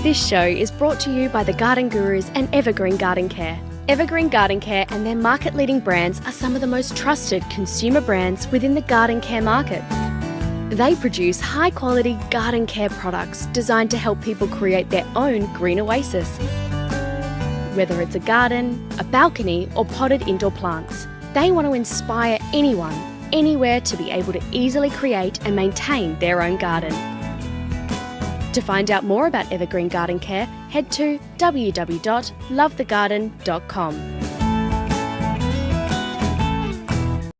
This show is brought to you by the Garden Gurus and Evergreen Garden Care. Evergreen Garden Care and their market-leading brands are some of the most trusted consumer brands within the garden care market. They produce high-quality garden care products designed to help people create their own green oasis. Whether it's a garden, a balcony, or potted indoor plants, they want to inspire anyone, anywhere to be able to easily create and maintain their own garden. To find out more about Evergreen Garden Care, head to www.lovethegarden.com.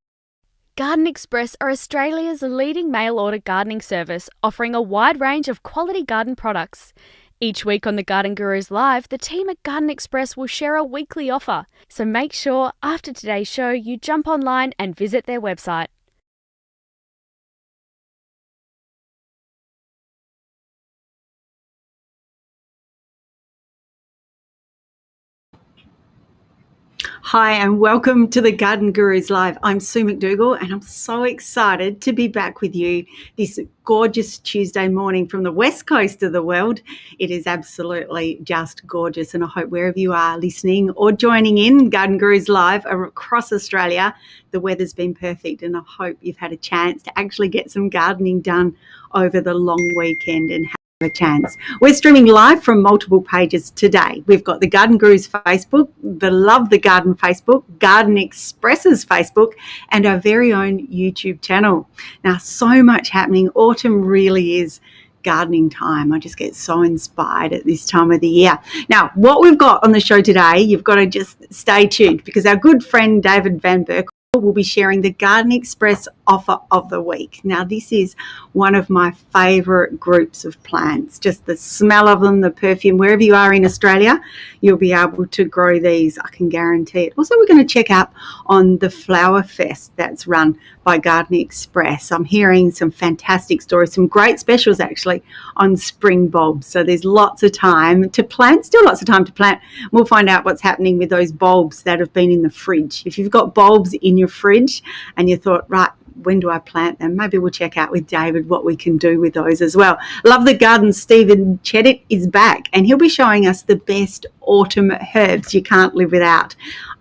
Garden Express are Australia's leading mail-order gardening service, offering a wide range of quality garden products. Each week on the Garden Gurus Live, the team at Garden Express will share a weekly offer. So make sure after today's show you jump online and visit their website. Hi and welcome to the Garden Gurus Live. I'm Sue McDougall and I'm so excited to be back with you this gorgeous Tuesday morning from the west coast of the world. It is absolutely just gorgeous, and I hope wherever you are listening or joining in Garden Gurus Live across Australia, the weather's been perfect, and I hope you've had a chance to actually get some gardening done over the long weekend and a chance. We're streaming live from multiple pages today. We've got the Garden Gurus Facebook, the Love the Garden Facebook, Garden Express's Facebook, and our very own YouTube channel. Now, so much happening. Autumn really is gardening time. I just get so inspired at this time of the year. Now, what we've got on the show today, you've got to just stay tuned, because our good friend David Van Berkel will be sharing the Garden Express offer of the week. Now, this is one of my favourite groups of plants. Just the smell of them, the perfume. Wherever you are in Australia, you'll be able to grow these, I can guarantee it. Also, we're going to check out on the Flower Fest that's run by Garden Express. I'm hearing some fantastic stories, some great specials actually on spring bulbs. So there's lots of time to plant, still lots of time to plant. We'll find out what's happening with those bulbs that have been in the fridge. If you've got bulbs in your fridge and you thought, right, when do I plant them? Maybe we'll check out with David what we can do with those as well. Love the Garden Stephen Cheddit is back, and he'll be showing us the best autumn herbs you can't live without.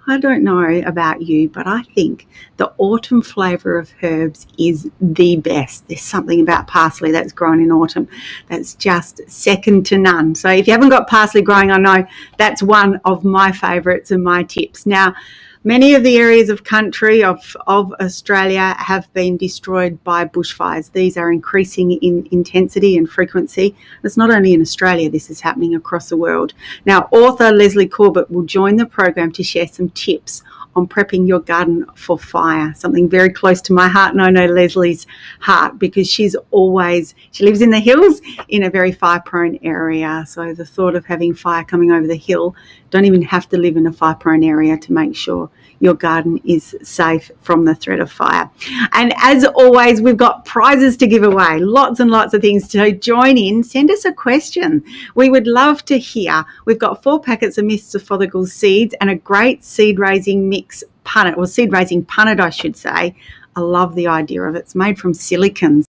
I don't know about you, but I think the autumn flavour of herbs is the best. There's something about parsley that's grown in autumn that's just second to none. So if you haven't got parsley growing, I know that's one of my favourites and my tips. Now, many of the areas of country of Australia have been destroyed by bushfires. These are increasing in intensity and frequency. It's not only in Australia, this is happening across the world. Now, author Lesley Corbett will join the program to share some tips on prepping your garden for fire, something very close to my heart, and I know Lesley's heart, because she lives in the hills in a very fire-prone area. So the thought of having fire coming over the hill, don't even have to live in a fire-prone area to make sure your garden is safe from the threat of fire. And as always, we've got prizes to give away, lots and lots of things. To join in, send us a question. We would love to hear. We've got 4 packets of Mr. Fothergill's seeds and a great seed raising mix punnet, or seed raising punnet, I should say. I love the idea of it. It's made from silicons.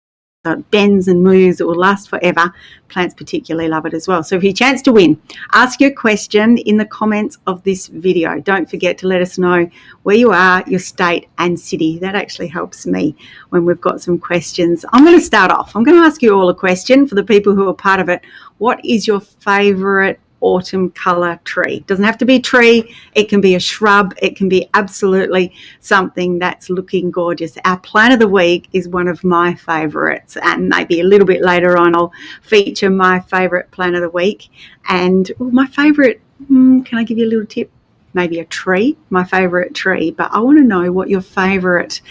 So it bends and moves, it will last forever. Plants particularly love it as well. So if you chance to win, ask your question in the comments of this video. Don't forget to let us know where you are, your state and city. That actually helps me when we've got some questions. I'm going to start off. I'm going to ask you all a question for the people who are part of it. What is your favourite autumn colour tree? It doesn't have to be a tree, it can be a shrub, it can be absolutely something that's looking gorgeous. Our plant of the week is one of my favourites, and maybe a little bit later on I'll feature my favourite plant of the week. And my favourite, can I give you a little tip? Maybe a tree, my favourite tree, but I want to know what your favourite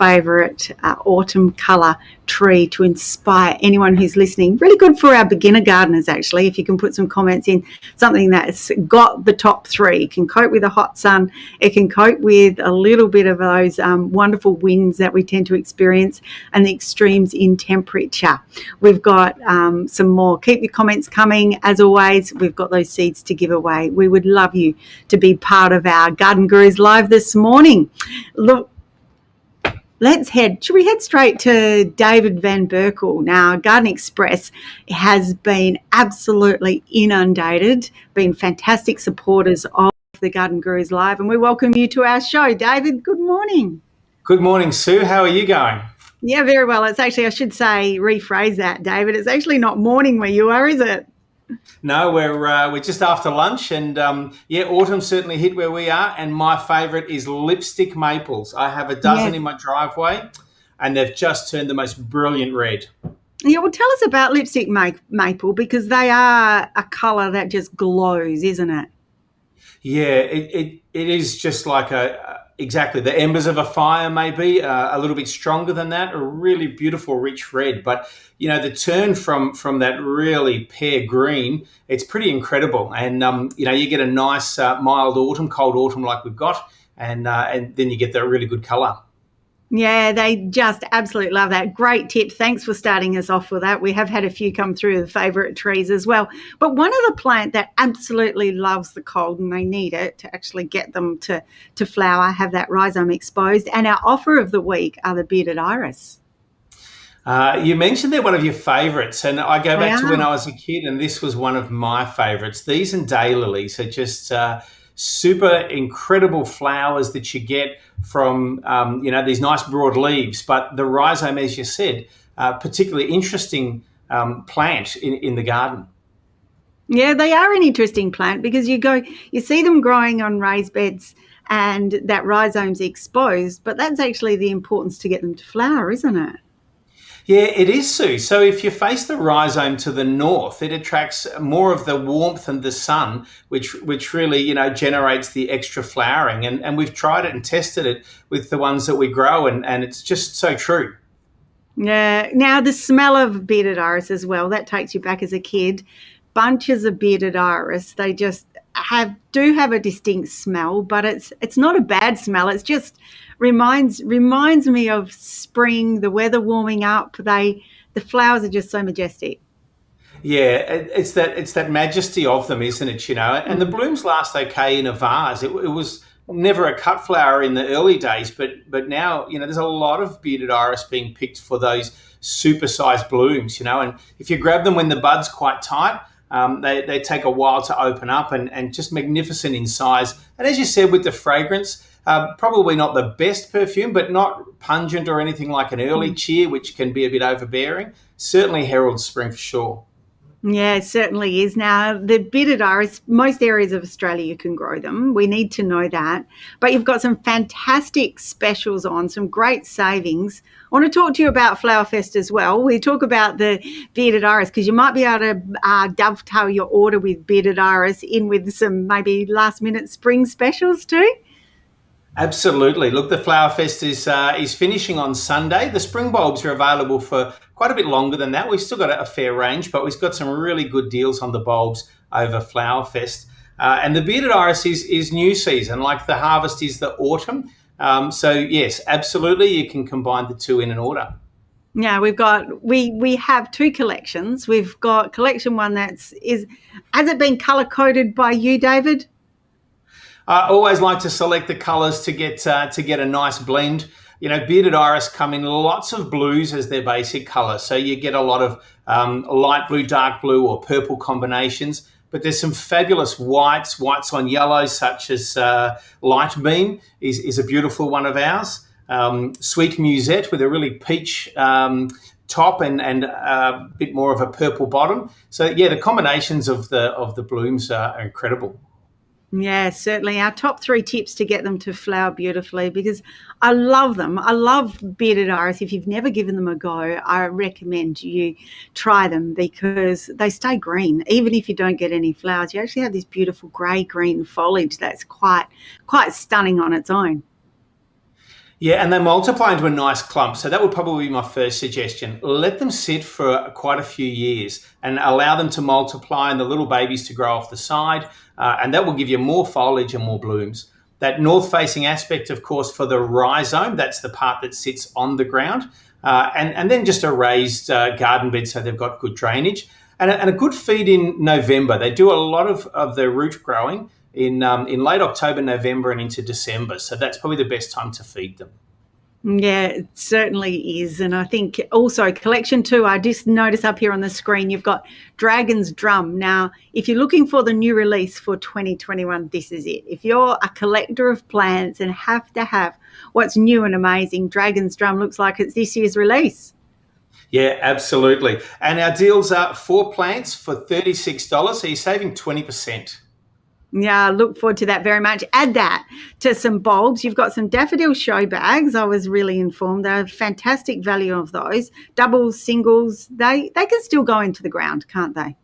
autumn colour tree to inspire anyone who's listening. Really good for our beginner gardeners, actually, if you can put some comments in, something that's got the top 3. It can cope with the hot sun, it can cope with a little bit of those wonderful winds that we tend to experience and the extremes in temperature. We've got some more. Keep your comments coming. As always, we've got those seeds to give away. We would love you to be part of our Garden Gurus Live this morning. Look, Should we head straight to David Van Berkel? Now, Garden Express has been absolutely inundated, been fantastic supporters of the Garden Gurus Live, and we welcome you to our show. David, good morning. Good morning, Sue. How are you going? Yeah, very well. It's actually, I should say, rephrase that, David. It's actually not morning where you are, is it? No, we're just after lunch, and autumn certainly hit where we are. And my favourite is lipstick maples. I have a dozen in my driveway, and they've just turned the most brilliant red. Yeah, well, tell us about lipstick maple, because they are a colour that just glows, isn't it? Yeah, it is just like exactly the embers of a fire, maybe a little bit stronger than that, a really beautiful, rich red. But the turn from that really pear green, it's pretty incredible. And you get a nice mild autumn, cold autumn like we've got, and then you get that really good colour. Yeah, they just absolutely love that. Great tip. Thanks for starting us off with that. We have had a few come through the favourite trees as well. But one of the plant that absolutely loves the cold, and they need it to actually get them to flower, have that rhizome exposed. And our offer of the week are the bearded iris. You mentioned they're one of your favourites, and I go back to when I was a kid, and this was one of my favourites. These and daylilies are just super incredible flowers that you get from these nice broad leaves, but the rhizome, as you said, particularly interesting plant in the garden. Yeah, they are an interesting plant because you see them growing on raised beds and that rhizome's exposed, but that's actually the importance to get them to flower, isn't it? Yeah, it is, Sue. So if you face the rhizome to the north, it attracts more of the warmth and the sun, which really, generates the extra flowering. And we've tried it and tested it with the ones that we grow, and it's just so true. Yeah. Now, the smell of bearded iris as well, that takes you back as a kid. Bunches of bearded iris, they just do have a distinct smell, but it's not a bad smell. It's just reminds me of spring, the weather warming up. The flowers are just so majestic. Yeah, it's that majesty of them, isn't it? And the blooms last okay in a vase. It was never a cut flower in the early days, but now there's a lot of bearded iris being picked for those supersized blooms. And if you grab them when the bud's quite tight, they take a while to open up and just magnificent in size. And as you said, with the fragrance, probably not the best perfume, but not pungent or anything like an early cheer, which can be a bit overbearing. Certainly heralds spring for sure. Yeah, it certainly is. Now, the bearded iris, most areas of Australia you can grow them. We need to know that. But you've got some fantastic specials on, some great savings. I want to talk to you about Flowerfest as well. We talk about the bearded iris because you might be able to dovetail your order with bearded iris in with some maybe last-minute spring specials too. Absolutely. Look, the Flowerfest is finishing on Sunday. The spring bulbs are available for quite a bit longer than that. We've still got a fair range, but we've got some really good deals on the bulbs over Flowerfest. And the bearded iris is new season, like the harvest is the autumn. So yes, absolutely, you can combine the two in an order. Yeah, we have two collections. We've got collection one has it been colour coded by you, David? I always like to select the colours to get a nice blend. Bearded iris come in lots of blues as their basic colour. So you get a lot of light blue, dark blue or purple combinations. But there's some fabulous whites on yellows, such as Light Beam is a beautiful one of ours. Sweet Musette with a really peach top and a bit more of a purple bottom. So yeah, the combinations of the blooms are incredible. Yeah, certainly. Our top 3 tips to get them to flower beautifully, because I love them. I love bearded iris. If you've never given them a go, I recommend you try them because they stay green. Even if you don't get any flowers, you actually have this beautiful grey-green foliage that's quite stunning on its own. Yeah, and they multiply into a nice clump. So that would probably be my first suggestion. Let them sit for quite a few years and allow them to multiply and the little babies to grow off the side. And that will give you more foliage and more blooms. That north-facing aspect, of course, for the rhizome, that's the part that sits on the ground. And then just a raised garden bed so they've got good drainage. And a good feed in November. They do a lot of their root growing in late October, November and into December. So that's probably the best time to feed them. Yeah, it certainly is. And I think also collection two, I just notice up here on the screen, you've got Dragon's Drum. Now, if you're looking for the new release for 2021, this is it. If you're a collector of plants and have to have what's new and amazing, Dragon's Drum looks like it's this year's release. Yeah, absolutely. And our deals are 4 plants for $36, so you're saving 20%. Yeah, I look forward to that very much. Add that to some bulbs. You've got some daffodil show bags. I was really informed. They're fantastic value of those. Doubles, singles, they can still go into the ground, can't they?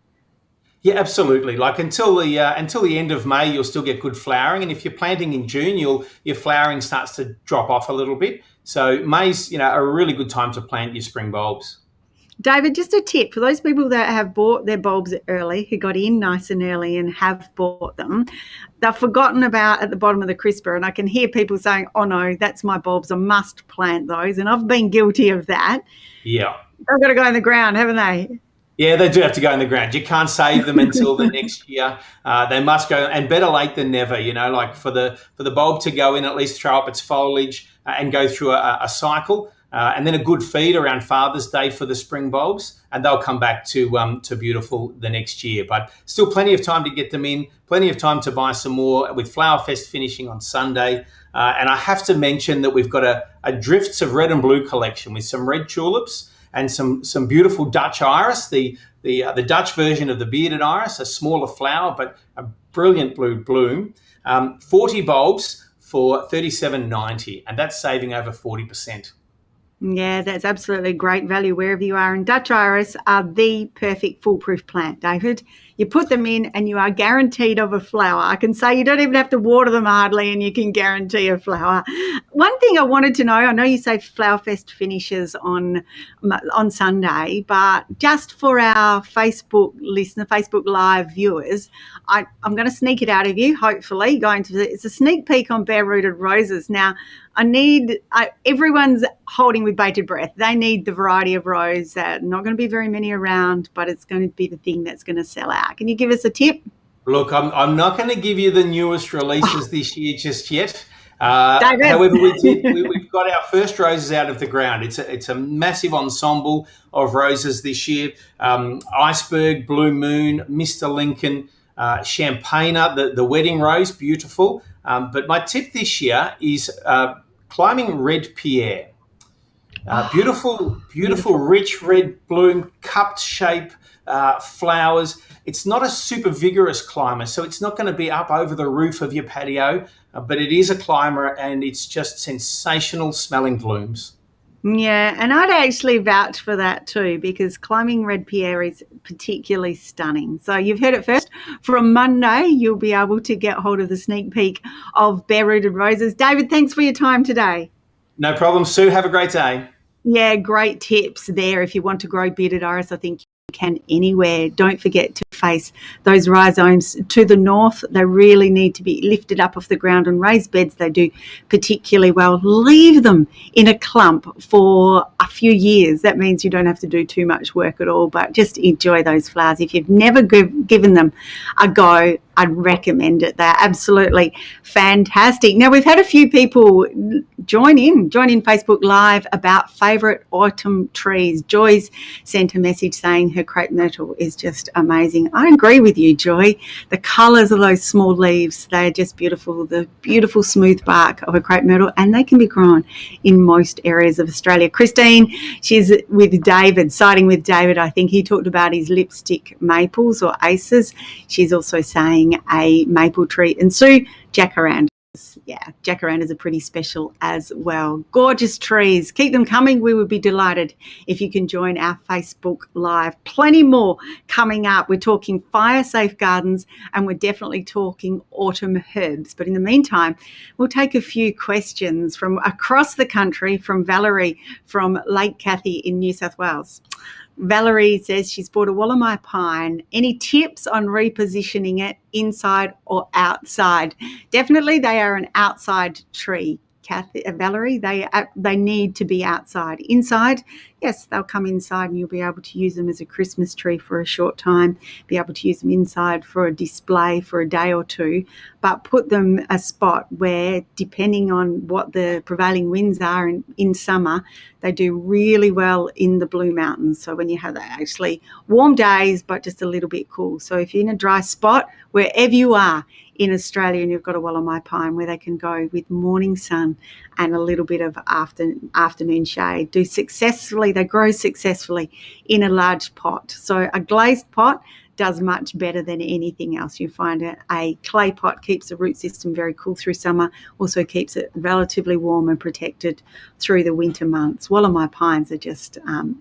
Yeah, absolutely. Like until the end of May, you'll still get good flowering, and if you're planting in June, your flowering starts to drop off a little bit. So May's a really good time to plant your spring bulbs. David, just a tip for those people that have bought their bulbs early, who got in nice and early and have bought them, they've forgotten about at the bottom of the crisper. And I can hear people saying, oh no, that's my bulbs, I must plant those. And I've been guilty of that. Yeah. They've got to go in the ground, haven't they? Yeah, they do have to go in the ground. You can't save them until the next year. They must go, and better late than never. Like for the bulb to go in, at least throw up its foliage and go through a cycle, and then a good feed around Father's Day for the spring bulbs, and they'll come back to beautiful the next year. But still, plenty of time to get them in. Plenty of time to buy some more with Flower Fest finishing on Sunday. And I have to mention that we've got a Drifts of Red and Blue collection with some red tulips and some beautiful Dutch iris, the Dutch version of the bearded iris, a smaller flower but a brilliant blue bloom. 40 bulbs for $37.90, and that's saving over 40%. Yeah, that's absolutely great value wherever you are. And Dutch iris are the perfect foolproof plant, David. You put them in and you are guaranteed of a flower. I can say you don't even have to water them hardly and you can guarantee a flower. One thing I wanted to know, I know you say Flower Fest finishes on Sunday, but just for our Facebook Live viewers, I'm going to sneak it out of you, hopefully. It's a sneak peek on bare-rooted roses. Now, everyone's holding with bated breath. They need the variety of rose. Not going to be very many around, but it's going to be the thing that's going to sell out. Can you give us a tip? Look, I'm not going to give you the newest releases this year just yet. David. However, we've got our first roses out of the ground. It's a massive ensemble of roses this year. Iceberg, Blue Moon, Mr. Lincoln, Champaigner, the wedding rose, beautiful. But my tip this year is climbing Red Pierre. Beautiful, rich red bloom, cupped shape, flowers. It's not a super vigorous climber, so it's not going to be up over the roof of your patio, but it is a climber and it's just sensational smelling blooms. Yeah, and I'd actually vouch for that too, because climbing Red Pierre is particularly stunning. So you've heard it first. From Monday, you'll be able to get hold of the sneak peek of bare-rooted roses. David, thanks for your time today. No problem, Sue. Have a great day. Yeah, great tips there. If you want to grow bearded iris, I think you can anywhere. Don't forget to face those rhizomes to the north. They really need to be lifted up off the ground, and raised beds they do particularly well. Leave them in a clump for a few years. That means you don't have to do too much work at all, but just enjoy those flowers. If you've never given them a go, I'd recommend it. They're absolutely fantastic. Now, we've had a few people join in Facebook Live about favourite autumn trees. Joy's sent a message saying her Crepe Myrtle is just amazing. I agree with you, Joy. The colours of those small leaves, they're just beautiful. The beautiful smooth bark of a Crepe Myrtle, and they can be grown in most areas of Australia. Christine, she's with David, siding with David. I think he talked about his lipstick maples or aces. She's also saying a maple tree. And Sue, jacarandas. Yeah, jacarandas are pretty special as well. Gorgeous trees. Keep them coming. We would be delighted if you can join our Facebook Live. Plenty more coming up. We're talking fire-safe gardens, and we're definitely talking autumn herbs. But in the meantime, we'll take a few questions from across the country from Valerie from Lake Cathy in New South Wales. Valerie says she's bought a Wallamai pine. Any tips on repositioning it inside or outside? Definitely they are an outside tree. Valerie, they need to be outside. Inside, yes, they'll come inside and you'll be able to use them as a Christmas tree for a short time, be able to use them inside for a display for a day or two, but put them a spot where, depending on what the prevailing winds are in summer, they do really well in the Blue Mountains. So when you have actually warm days but just a little bit cool. So if you're in a dry spot, wherever you are in Australia and you've got a Wollemi pine where they can go with morning sun and a little bit of afternoon shade, they grow successfully in a large pot. So a glazed pot does much better than anything else. You find a clay pot keeps the root system very cool through summer, also keeps it relatively warm and protected through the winter months. Wollemi pines are just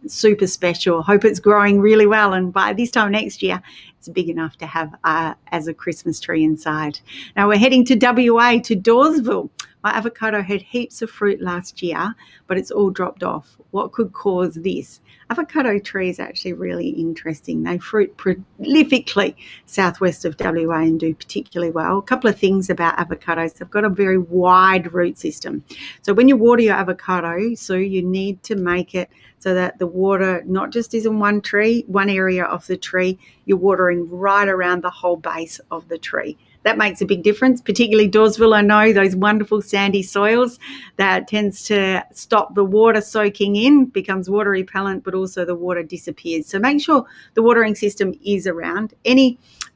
super special. Hope it's growing really well, and by this time next year it's big enough to have as a Christmas tree inside. Now we're heading to WA, to Dawesville. My avocado had heaps of fruit last year, but it's all dropped off. What could cause this? Avocado trees are actually really interesting. They fruit prolifically southwest of WA and do particularly well. A couple of things about avocados. They've got a very wide root system. So when you water your avocado, so you need to make it so that the water not just is in one area of the tree, you're watering right around the whole base of the tree. That makes a big difference, particularly Dawesville. I know those wonderful sandy soils, that tends to stop the water soaking in, becomes water repellent, but also the water disappears. So make sure the watering system is around,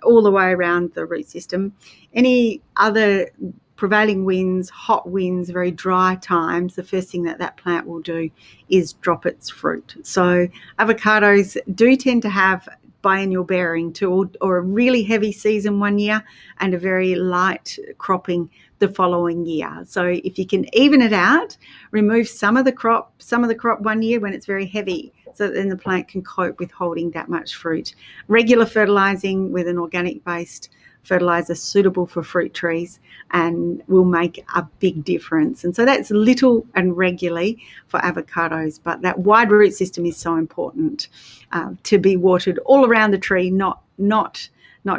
all the way around the root system. Any other prevailing winds, hot winds, very dry times, the first thing that plant will do is drop its fruit. So avocados do tend to have biennial bearing or a really heavy season one year and a very light cropping the following year. So if you can even it out, remove some of the crop one year when it's very heavy, so that then the plant can cope with holding that much fruit. Regular fertilizing with an organic based fertilizer suitable for fruit trees and will make a big difference. And so that's little and regularly for avocados, but that wide root system is so important to be watered all around the tree, not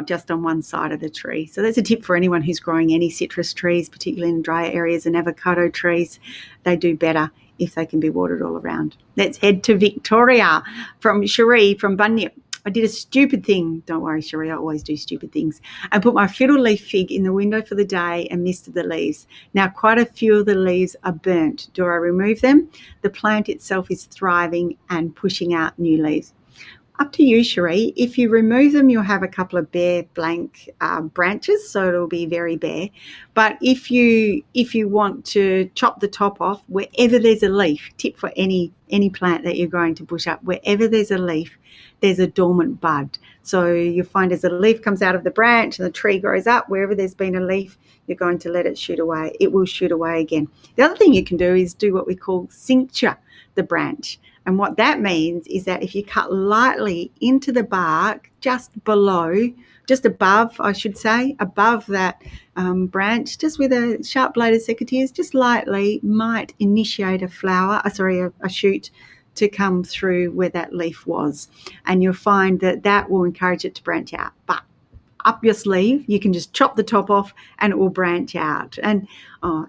just on one side of the tree. So that's a tip for anyone who's growing any citrus trees, particularly in dry areas, and avocado trees. They do better if they can be watered all around. Let's head to Victoria from Cherie from Bunyip. I did a stupid thing. Don't worry, Cherie, I always do stupid things. I put my fiddle leaf fig in the window for the day and misted the leaves. Now quite a few of the leaves are burnt. Do I remove them? The plant itself is thriving and pushing out new leaves. Up to you, Cherie. If you remove them, you'll have a couple of bare blank branches, so it'll be very bare. But if you want to chop the top off, wherever there's a leaf, tip for any plant that you're going to bush up, wherever there's a leaf, there's a dormant bud. So you find as a leaf comes out of the branch and the tree grows up, wherever there's been a leaf, you're going to let it shoot away. It will shoot away again. The other thing you can do is do what we call cincture the branch. And what that means is that if you cut lightly into the bark, just above that branch, just with a sharp blade of secateurs, just lightly, might initiate a shoot to come through where that leaf was. And you'll find that will encourage it to branch out. But up your sleeve, you can just chop the top off and it will branch out. And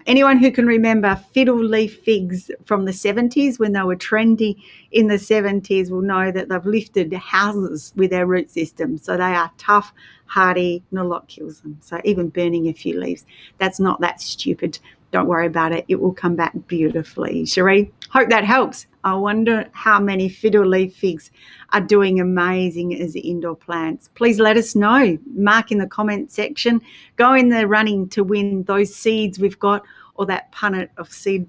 anyone who can remember fiddle leaf figs from the 70s, when they were trendy in the 70s, will know that they've lifted houses with their root system. So they are tough, hardy, not a lot kills them. So even burning a few leaves, that's not that stupid. Don't worry about it. It will come back beautifully. Cherie, hope that helps. I wonder how many fiddle leaf figs are doing amazing as indoor plants. Please let us know. Mark in the comment section. Go in the running to win those seeds we've got, or that punnet of seed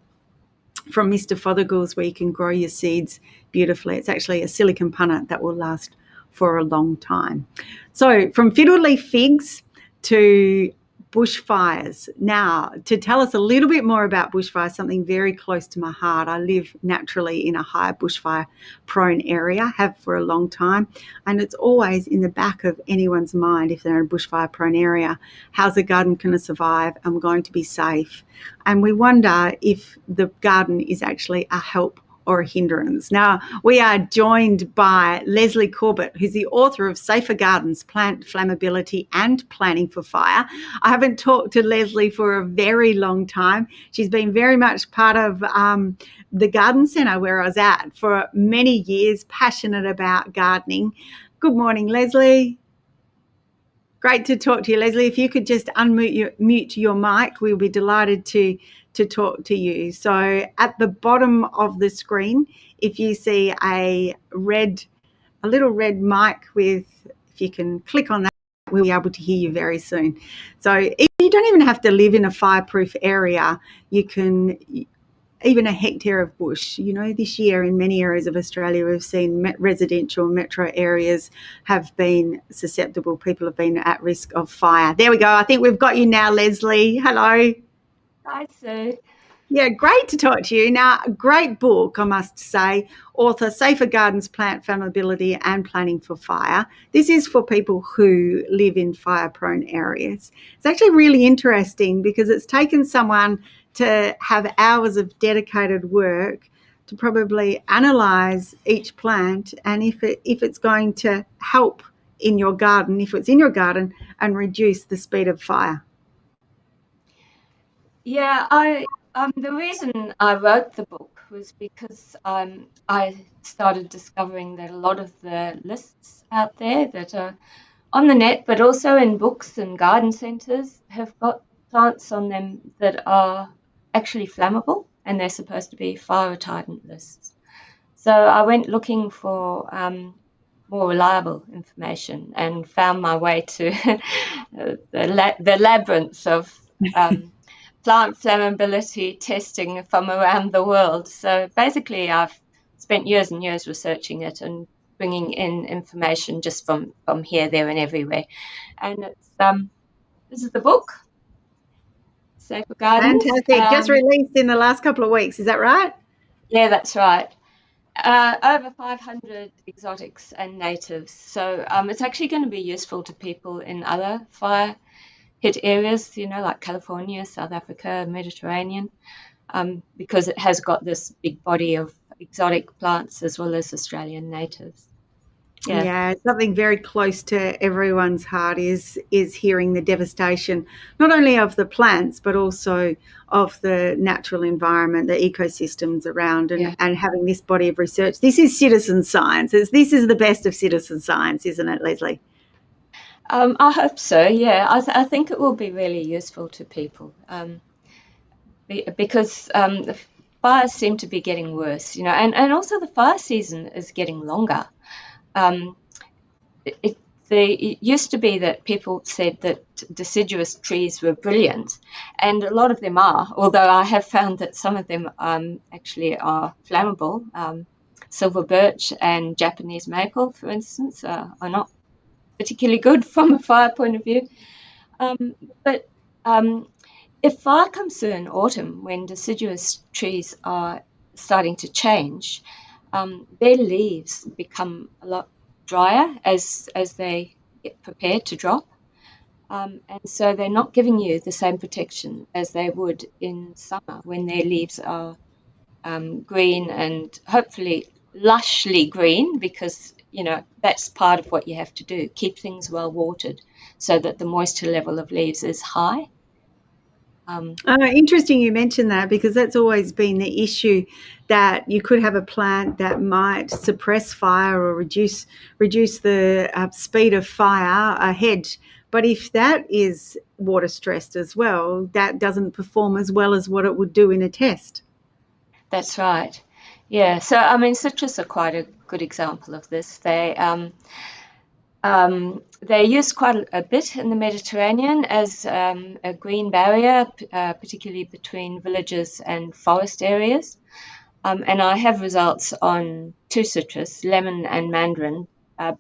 from Mr. Fothergill's where you can grow your seeds beautifully. It's actually a silicon punnet that will last for a long time. So from fiddle leaf figs to bushfires. Now, to tell us a little bit more about bushfires, something very close to my heart. I live naturally in a high bushfire prone area, have for a long time, and it's always in the back of anyone's mind if they're in a bushfire prone area. How's the garden going to survive? I'm going to be safe. And we wonder if the garden is actually a help or a hindrance. Now, we are joined by Lesley Corbett, who's the author of Safer Gardens, Plant Flammability and Planning for Fire. I haven't talked to Lesley for a very long time. She's been very much part of the garden centre where I was at for many years, passionate about gardening. Good morning, Lesley. Great to talk to you, Lesley. If you could just mute your mic, we'll be delighted to talk to you. So at the bottom of the screen, if you see a little red mic if you can click on that, we'll be able to hear you very soon. So you don't even have to live in a fireproof area. You can, even a hectare of bush. This year in many areas of Australia, we've seen residential metro areas have been susceptible. People have been at risk of fire. There we go. I think we've got you now, Lesley. Hello. Hi, Sue. Yeah, great to talk to you. Now, a great book, I must say. Author, Safer Gardens, Plant Flammability and Planning for Fire. This is for people who live in fire-prone areas. It's actually really interesting because it's taken someone to have hours of dedicated work to probably analyse each plant and if it's going to help in your garden, if it's in your garden, and reduce the speed of fire. Yeah, the reason I wrote the book was because I started discovering that a lot of the lists out there that are on the net, but also in books and garden centres, have got plants on them that are actually flammable, and they're supposed to be fire retardant lists. So I went looking for more reliable information and found my way to the labyrinth of plant flammability testing from around the world. So basically, I've spent years and years researching it and bringing in information just from here, there, and everywhere. And it's this is the book, Safer Gardens. Fantastic. Just released in the last couple of weeks. Is that right? Yeah, that's right. Over 500 exotics and natives. So it's actually going to be useful to people in other fire hit areas, like California, South Africa, Mediterranean, because it has got this big body of exotic plants as well as Australian natives. Yeah, something very close to everyone's heart is hearing the devastation, not only of the plants, but also of the natural environment, the ecosystems around, and having this body of research. This is citizen science. This is the best of citizen science, isn't it, Lesley? I hope so, yeah. I think it will be really useful to people because the fires seem to be getting worse, and also the fire season is getting longer. It used to be that people said that deciduous trees were brilliant, and a lot of them are, although I have found that some of them actually are flammable. Silver birch and Japanese maple, for instance, are not particularly good from a fire point of view. But if fire comes through in autumn, when deciduous trees are starting to change, their leaves become a lot drier as they get prepared to drop. And so they're not giving you the same protection as they would in summer when their leaves are green and hopefully lushly green, because that's part of what you have to do, keep things well watered so that the moisture level of leaves is high. Interesting you mentioned that, because that's always been the issue, that you could have a plant that might suppress fire or reduce the speed of fire ahead. But if that is water stressed as well, that doesn't perform as well as what it would do in a test. That's right. Yeah. So, citrus are quite a good example of this. They're used quite a bit in the Mediterranean as a green barrier, particularly between villages and forest areas. And I have results on two citrus, lemon and mandarin,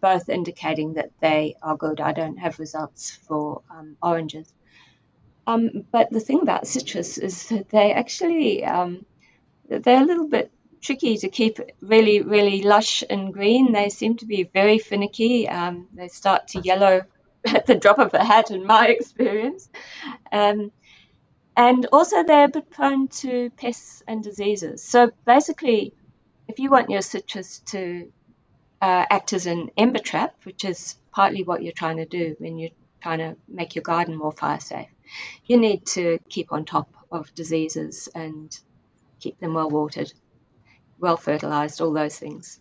both indicating that they are good. I don't have results for oranges. But the thing about citrus is that they actually they're a little bit tricky to keep really, really lush and green. They seem to be very finicky. They start to yellow at the drop of a hat, in my experience. And also they're a bit prone to pests and diseases. So basically, if you want your citrus to act as an ember trap, which is partly what you're trying to do when you're trying to make your garden more fire safe, you need to keep on top of diseases and keep them well watered, well fertilized, all those things.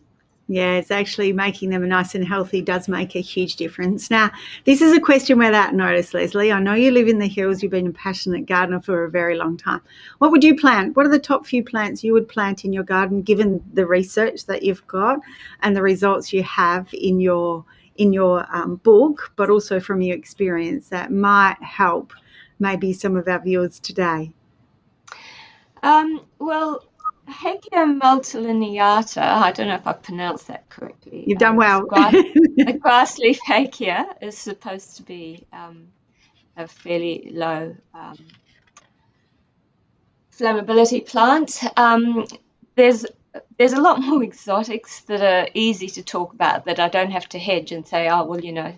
Yeah, it's actually making them nice and healthy does make a huge difference. Now, this is a question without notice, Lesley. I know you live in the hills. You've been a passionate gardener for a very long time. What would you plant? What are the top few plants you would plant in your garden, given the research that you've got and the results you have in your book, but also from your experience that might help maybe some of our viewers today? Well, Hekia multilineata, I don't know if I pronounced that correctly. You've done well. The grass leaf Hekia is supposed to be a fairly low flammability plant. There's a lot more exotics that are easy to talk about that I don't have to hedge and say, oh, well, you know,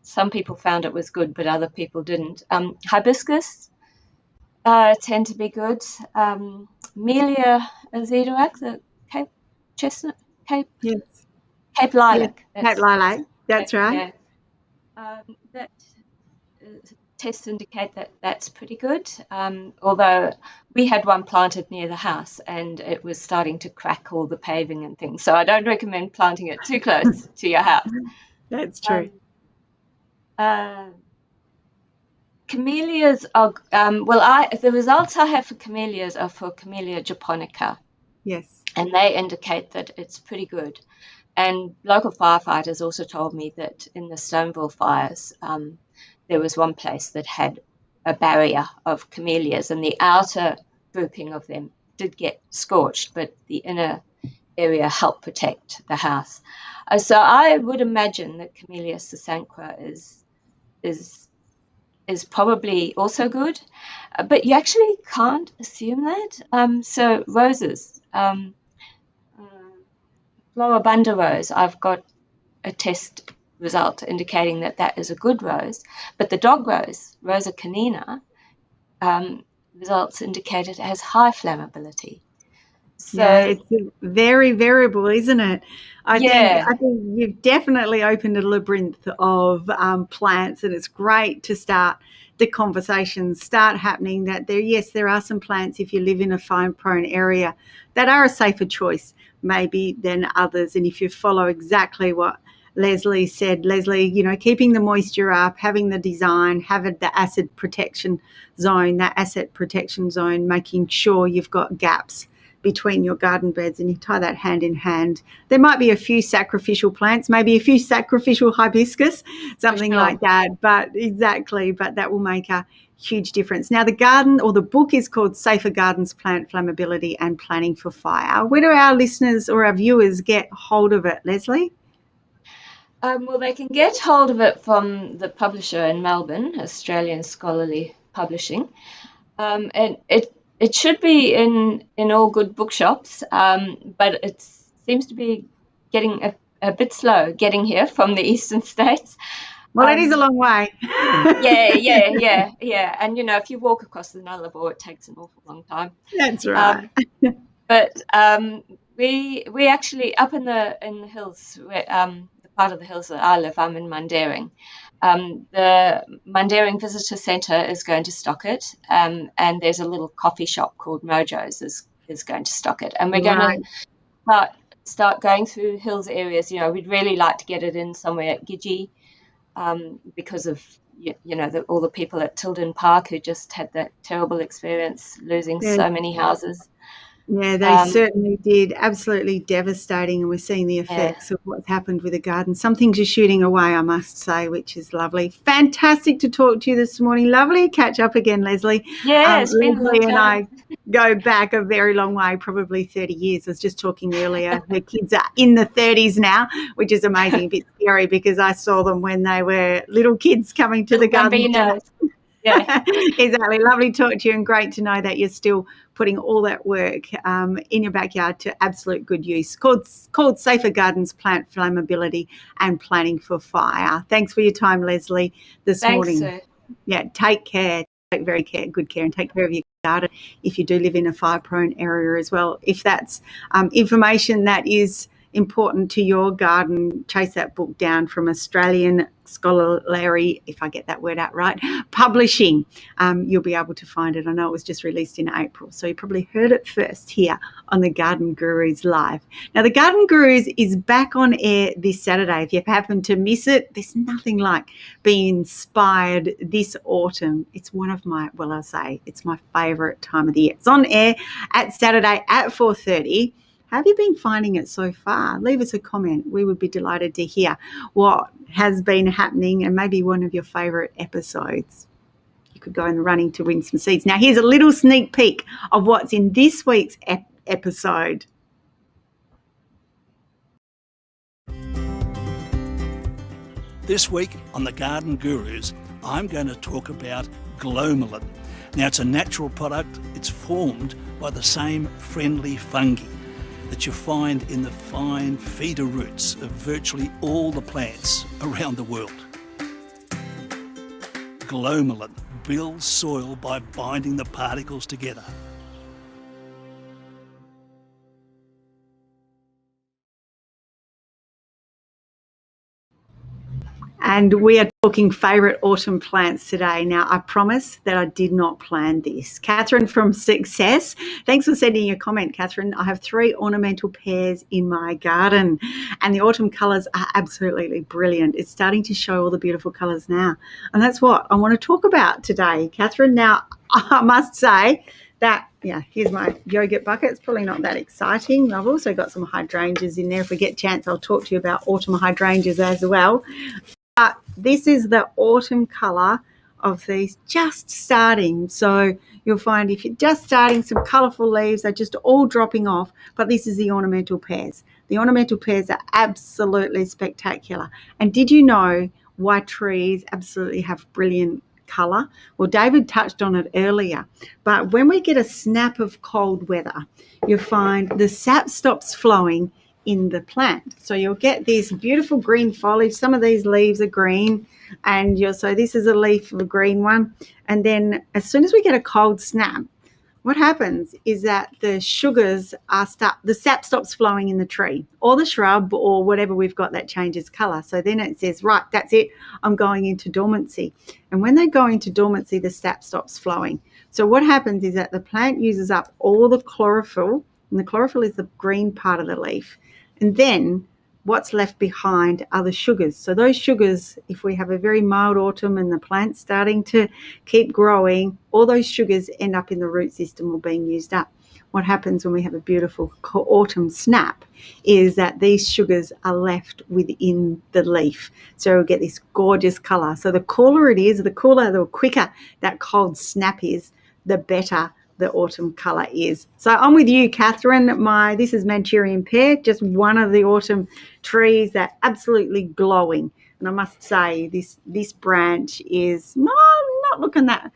some people found it was good, but other people didn't. Hibiscus tend to be good. Melia azedoac, the Cape chestnut, Cape Yes. Cape lilac. Yes. Cape lilac, that's right. Yeah. That tests indicate that that's pretty good. Although we had one planted near the house and it was starting to crack all the paving and things, so I don't recommend planting it too close to your house. That's true. Camellias are the results I have for camellias are for Camellia japonica. Yes. And they indicate that it's pretty good. And local firefighters also told me that in the Stoneville fires, there was one place that had a barrier of camellias, and the outer grouping of them did get scorched, but the inner area helped protect the house. So I would imagine that Camellia sasanqua is probably also good, but you actually can't assume that. So roses, Floribunda rose, I've got a test result indicating that that is a good rose, but the dog rose, Rosa canina, results indicate it has high flammability. So yeah, it's very variable, isn't it? I think you've definitely opened a labyrinth of plants, and it's great to start the conversations start happening that there are some plants, if you live in a fire prone area, that are a safer choice maybe than others. And if you follow exactly what Lesley said, you know, keeping the moisture up, having the design, having the asset protection zone, making sure you've got gaps between your garden beds, and you tie that hand in hand. There might be a few sacrificial plants, maybe a few sacrificial hibiscus, something like that, but that will make a huge difference. Now, the garden or the book is called Safer Gardens, Plant Flammability and Planning for Fire. Where do our listeners or our viewers get hold of it, Lesley? Well, they can get hold of it from the publisher in Melbourne, Australian Scholarly Publishing, and it should be in all good bookshops, but it seems to be getting a bit slow getting here from the eastern states. Well, it is a long way. Yeah. And, you know, if you walk across the Nullarbor, it takes an awful long time. That's right. But we actually, up in the hills, the part of the hills that I live, I'm in Mundaring. The Mundaring Visitor Centre is going to stock it, and there's a little coffee shop called Mojo's is going to stock it. And we're going to start going through hills areas. You know, we'd really like to get it in somewhere at Gidgee, because of, you know, all the people at Tilden Park who just had that terrible experience losing so many houses. Yeah, they certainly did. Absolutely devastating, and we're seeing the effects of what's happened with the garden. Some things are shooting away, I must say, which is lovely. Fantastic to talk to you this morning. Lovely to catch up again, Lesley. Yeah, it's been a long Lesley time. and I go back a very long way, probably 30 years. I was just talking earlier. Her kids are in the 30s now, which is amazing. A bit scary because I saw them when they were little kids coming to the garden. Yeah. Exactly. Lovely to talk to you, and great to know that you're still putting all that work in your backyard to absolute good use. Called Safer Gardens, Plant Flammability and Planning for Fire. Thanks for your time, Lesley, this morning. Thanks, Sue. Yeah, take care. take good care and take care of your garden if you do live in a fire-prone area as well. If that's information that is important to your garden, chase that book down from Australian Scholarly, if I get that word out right, publishing. You'll be able to find it. I know it was just released in April, so you probably heard it first here on the Garden Gurus Live. Now, the Garden Gurus is back on air this Saturday. If you happen to miss it, there's nothing like being inspired this autumn. It's one of my, it's my favourite time of the year. It's on air at Saturday at 4:30. How have you been finding it so far? Leave us a comment. We would be delighted to hear what has been happening and maybe one of your favourite episodes. You could go in the running to win some seeds. Now, here's a little sneak peek of what's in this week's episode. This week on the Garden Gurus, I'm going to talk about glomalin. Now, it's a natural product. It's formed by the same friendly fungi that you find in the fine feeder roots of virtually all the plants around the world. Glomalin builds soil by binding the particles together. And we are talking favourite autumn plants today. Now, I promise that I did not plan this. Catherine from Success, thanks for sending your comment, Catherine. I have 3 ornamental pears in my garden and the autumn colours are absolutely brilliant. It's starting to show all the beautiful colours now. And that's what I want to talk about today, Catherine. Now, I must say that, here's my yogurt bucket. It's probably not that exciting. I've also got some hydrangeas in there. If we get a chance, I'll talk to you about autumn hydrangeas as well. But this is the autumn colour of these just starting. So you'll find if you're just starting, some colourful leaves are just all dropping off. But this is the ornamental pears. The ornamental pears are absolutely spectacular. And did you know why trees absolutely have brilliant colour? Well, David touched on it earlier. But when we get a snap of cold weather, you'll find the sap stops flowing in the plant. So you'll get this beautiful green foliage. Some of these leaves are green and so this is a leaf of a green one. And then as soon as we get a cold snap, what happens is that the sugars the sap stops flowing in the tree or the shrub or whatever we've got that changes colour. So then it says, right, that's it, I'm going into dormancy. And when they go into dormancy, the sap stops flowing. So what happens is that the plant uses up all the chlorophyll, and the chlorophyll is the green part of the leaf. And then what's left behind are the sugars. So those sugars, if we have a very mild autumn and the plant's starting to keep growing, all those sugars end up in the root system or being used up. What happens when we have a beautiful autumn snap is that these sugars are left within the leaf. So we'll get this gorgeous colour. So the cooler it is, the quicker that cold snap is, the better the autumn colour is. So I'm with you, Catherine. This is Manchurian pear, just one of the autumn trees that absolutely glowing. And I must say, this branch is not looking that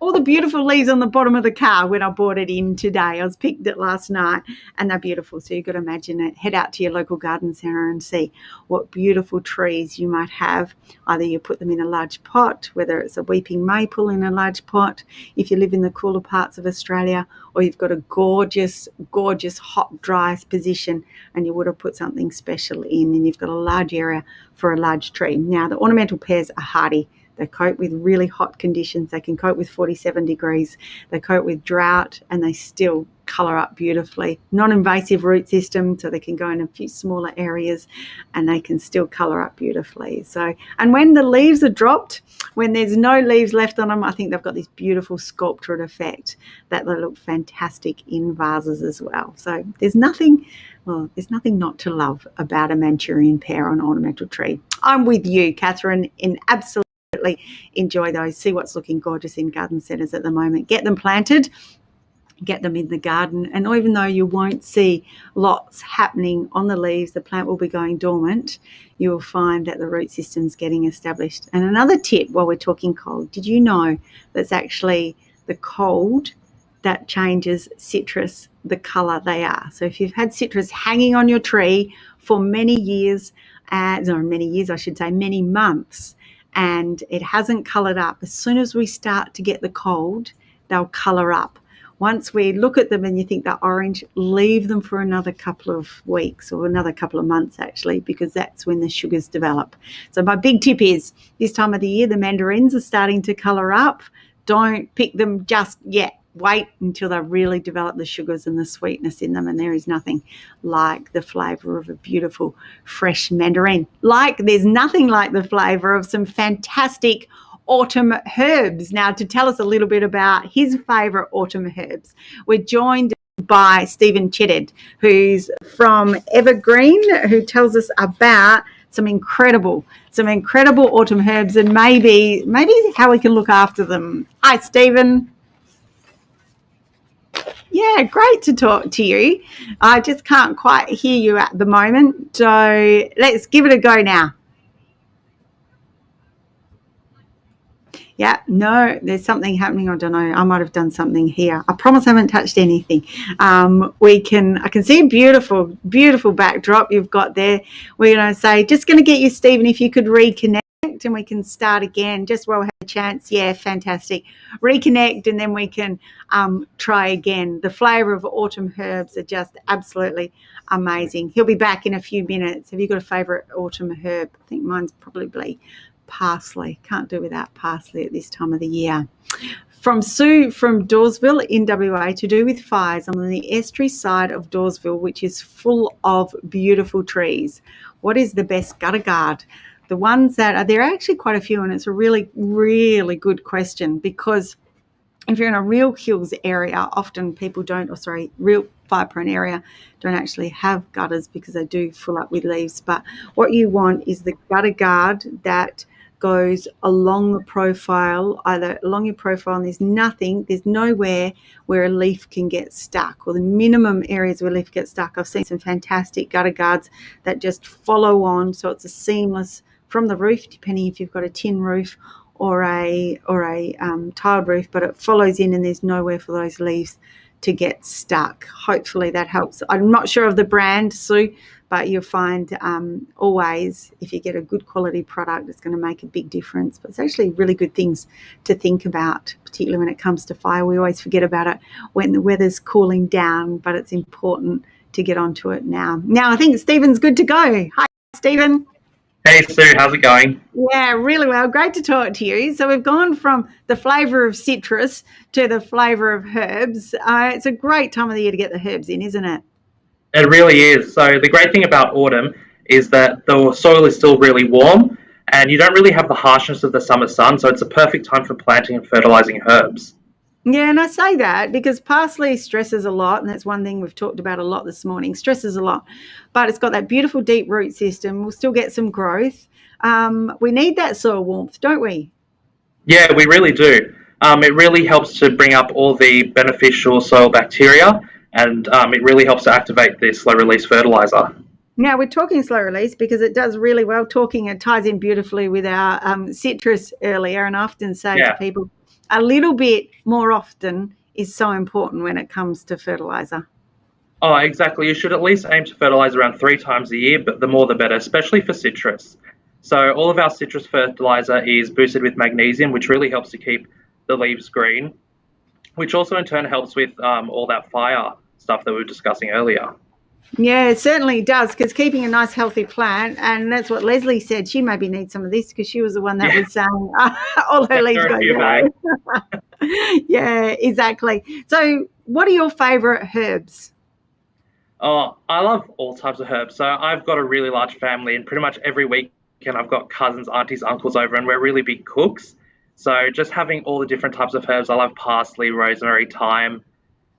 all the beautiful leaves on the bottom of the car when I brought it in today. I was picked it last night and they're beautiful. So you've got to imagine it. Head out to your local garden centre and see what beautiful trees you might have. Either you put them in a large pot, whether it's a weeping maple in a large pot, if you live in the cooler parts of Australia, or you've got a gorgeous, gorgeous hot, dry position and you would have put something special in and you've got a large area for a large tree. Now, the ornamental pears are hardy. They cope with really hot conditions. They can cope with 47 degrees. They cope with drought and they still colour up beautifully. Non-invasive root system, so they can go in a few smaller areas and they can still colour up beautifully. So, and when the leaves are dropped, when there's no leaves left on them, I think they've got this beautiful sculptured effect that they look fantastic in vases as well. So there's nothing not to love about a Manchurian pear or an ornamental tree. I'm with you, Catherine, in absolutely enjoy those. See what's looking gorgeous in garden centres at the moment. Get them planted, get them in the garden, and even though you won't see lots happening on the leaves, the plant will be going dormant, you will find that the root system's getting established. And another tip while we're talking cold, did you know that's actually the cold that changes citrus the colour they are? So if you've had citrus hanging on your tree for many months, and it hasn't coloured up. As soon as we start to get the cold, they'll colour up. Once we look at them and you think they're orange, leave them for another couple of weeks or another couple of months actually, because that's when the sugars develop. So my big tip is this time of the year, the mandarins are starting to colour up. Don't pick them just yet. Wait until they really develop the sugars and the sweetness in them, and there is nothing like the flavour of a beautiful fresh mandarin. There's nothing like the flavour of some fantastic autumn herbs. Now, to tell us a little bit about his favourite autumn herbs, we're joined by Stephen Chedded, who's from Evergreen, who tells us about some incredible autumn herbs and maybe how we can look after them. Hi, Stephen. Yeah, great to talk to you. I just can't quite hear you at the moment, so let's give it a go now. Yeah, no, there's something happening. I don't know. I might have done something here. I promise I haven't touched anything. I can see a beautiful, beautiful backdrop you've got there. We're going to say, just going to get you, Stephen, if you could reconnect and we can start again just while we have a chance. Yeah, fantastic. Reconnect and then we can try again. The flavour of autumn herbs are just absolutely amazing. He'll be back in a few minutes. Have you got a favourite autumn herb? I think mine's probably parsley. Can't do without parsley at this time of the year. From Sue from Dawesville in WA, to do with fires. I'm on the estuary side of Dawesville, which is full of beautiful trees. What is the best gutter guard? The ones that are, there are actually quite a few, and it's a really, really good question, because if you're in a real hills area, often people real fire-prone area don't actually have gutters because they do fill up with leaves. But what you want is the gutter guard that goes along the profile, either along your profile, and there's nowhere where a leaf can get stuck, or the minimum areas where a leaf gets stuck. I've seen some fantastic gutter guards that just follow on, so it's a seamless from the roof, depending if you've got a tin roof or a tiled roof, but it follows in and there's nowhere for those leaves to get stuck. Hopefully that helps. I'm not sure of the brand, Sue, but you'll find always if you get a good quality product, it's going to make a big difference. But it's actually really good things to think about, particularly when it comes to fire. We always forget about it when the weather's cooling down, but it's important to get onto it now. Now I think Stephen's good to go. Hi, Stephen. Hey Sue, how's it going? Yeah, really well. Great to talk to you. So we've gone from the flavour of citrus to the flavour of herbs. It's a great time of the year to get the herbs in, isn't it? It really is. So the great thing about autumn is that the soil is still really warm and you don't really have the harshness of the summer sun, so it's a perfect time for planting and fertilising herbs. Yeah, and I say that because parsley stresses a lot, and that's one thing we've talked about a lot this morning, stresses a lot, but it's got that beautiful deep root system. We'll still get some growth. We need that soil warmth, don't we? Yeah, we really do. It really helps to bring up all the beneficial soil bacteria, and it really helps to activate the slow-release fertilizer. Now, we're talking slow release because it does really well. It ties in beautifully with our citrus earlier, and I often say to people, a little bit more often is so important when it comes to fertilizer. Oh, exactly. You should at least aim to fertilize around 3 times a year, but the more the better, especially for citrus. So all of our citrus fertilizer is boosted with magnesium, which really helps to keep the leaves green, which also in turn helps with all that fire stuff that we were discussing earlier. Yeah, it certainly does, because keeping a nice healthy plant, and that's what Lesley said. She maybe needs some of this because she was the one that was saying all her leaves go down. Yeah, exactly. So what are your favourite herbs? Oh, I love all types of herbs. So I've got a really large family, and pretty much every weekend I've got cousins, aunties, uncles over, and we're really big cooks. So just having all the different types of herbs. I love parsley, rosemary, thyme.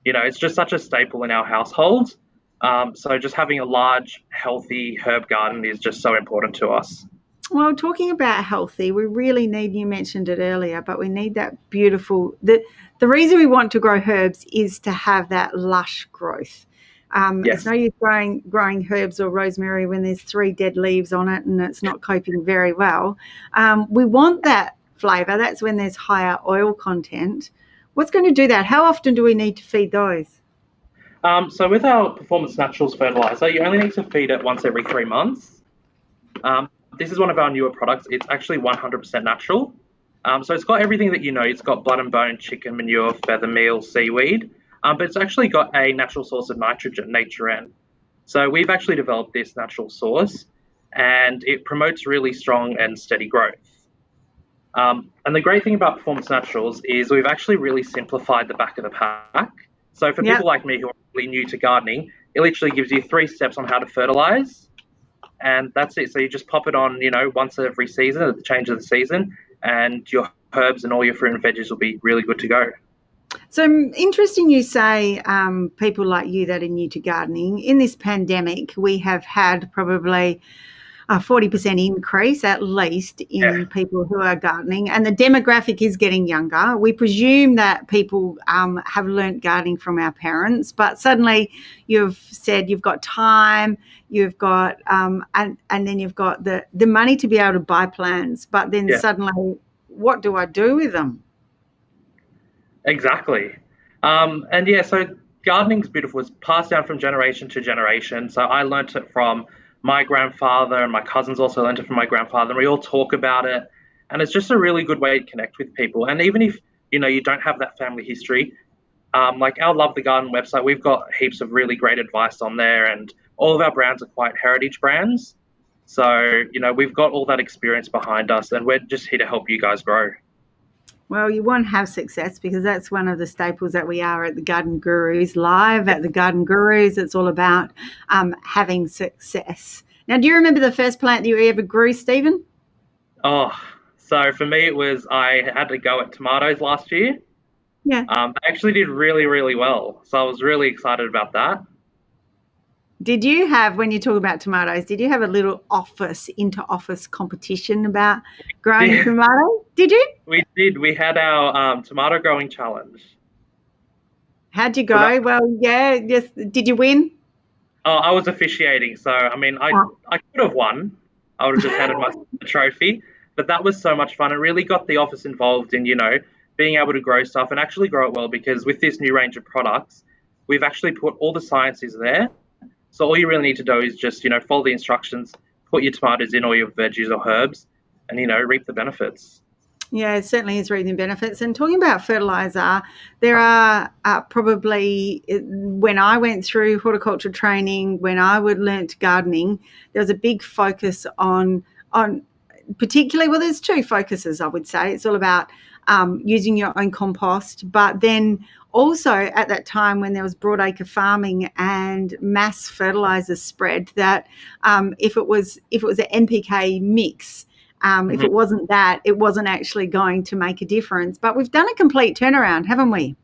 You know, it's just such a staple in our household. So just having a large, healthy herb garden is just so important to us. Well, talking about healthy, we really need, you mentioned it earlier, but we need that beautiful, the reason we want to grow herbs is to have that lush growth. It's no use growing herbs or rosemary when there's 3 dead leaves on it and it's not coping very well. We want that flavour. That's when there's higher oil content. What's going to do that? How often do we need to feed those? So with our Performance Naturals fertilizer, you only need to feed it once every 3 months. This is one of our newer products. It's actually 100% natural. So it's got everything that you know. It's got blood and bone, chicken manure, feather meal, seaweed, but it's actually got a natural source of nitrogen, nature N. So we've actually developed this natural source, and it promotes really strong and steady growth. And the great thing about Performance Naturals is we've actually really simplified the back of the pack. So for people like me who are really new to gardening, it literally gives you 3 steps on how to fertilize, and that's it. So you just pop it on, once every season at the change of the season, and your herbs and all your fruit and veggies will be really good to go. So interesting you say people like you that are new to gardening. In this pandemic, we have had probably a 40% increase at least in people who are gardening, and the demographic is getting younger. We presume that people have learnt gardening from our parents, but suddenly you've said you've got time, you've got and then you've got the money to be able to buy plants, but then suddenly what do I do with them? Exactly. So gardening's beautiful. It's passed down from generation to generation. So I learnt it from my grandfather, and my cousins also learned it from my grandfather, and we all talk about it. And it's just a really good way to connect with people. And even if, you don't have that family history, like our Love the Garden website, we've got heaps of really great advice on there, and all of our brands are quite heritage brands. So, we've got all that experience behind us, and we're just here to help you guys grow. Well, you want to have success, because that's one of the staples that we are at the Garden Gurus. Live at the Garden Gurus, it's all about having success. Now, do you remember the first plant that you ever grew, Stephen? Oh, so for me, I had to go at tomatoes last year. Yeah. I actually did really, really well. So I was really excited about that. Did you have, when you talk about tomatoes, did you have a little inter-office competition about growing tomatoes? Did you? We did. We had our tomato growing challenge. How'd you go? Yes. Did you win? Oh, I was officiating. So, I could have won. I would have just handed myself the trophy. But that was so much fun. It really got the office involved in, being able to grow stuff and actually grow it well, because with this new range of products, we've actually put all the science is there. So all you really need to do is just, follow the instructions, put your tomatoes in, or your veggies or herbs, and, reap the benefits. Yeah, it certainly is reaping benefits. And talking about fertilizer, there are probably, when I went through horticulture training, when I learnt gardening, there was a big focus on particularly, there's 2 focuses, I would say. It's all about using your own compost, but then also at that time when there was broadacre farming and mass fertilizer spread, that if it was an NPK mix, if it wasn't that, it wasn't actually going to make a difference. But we've done a complete turnaround, haven't we?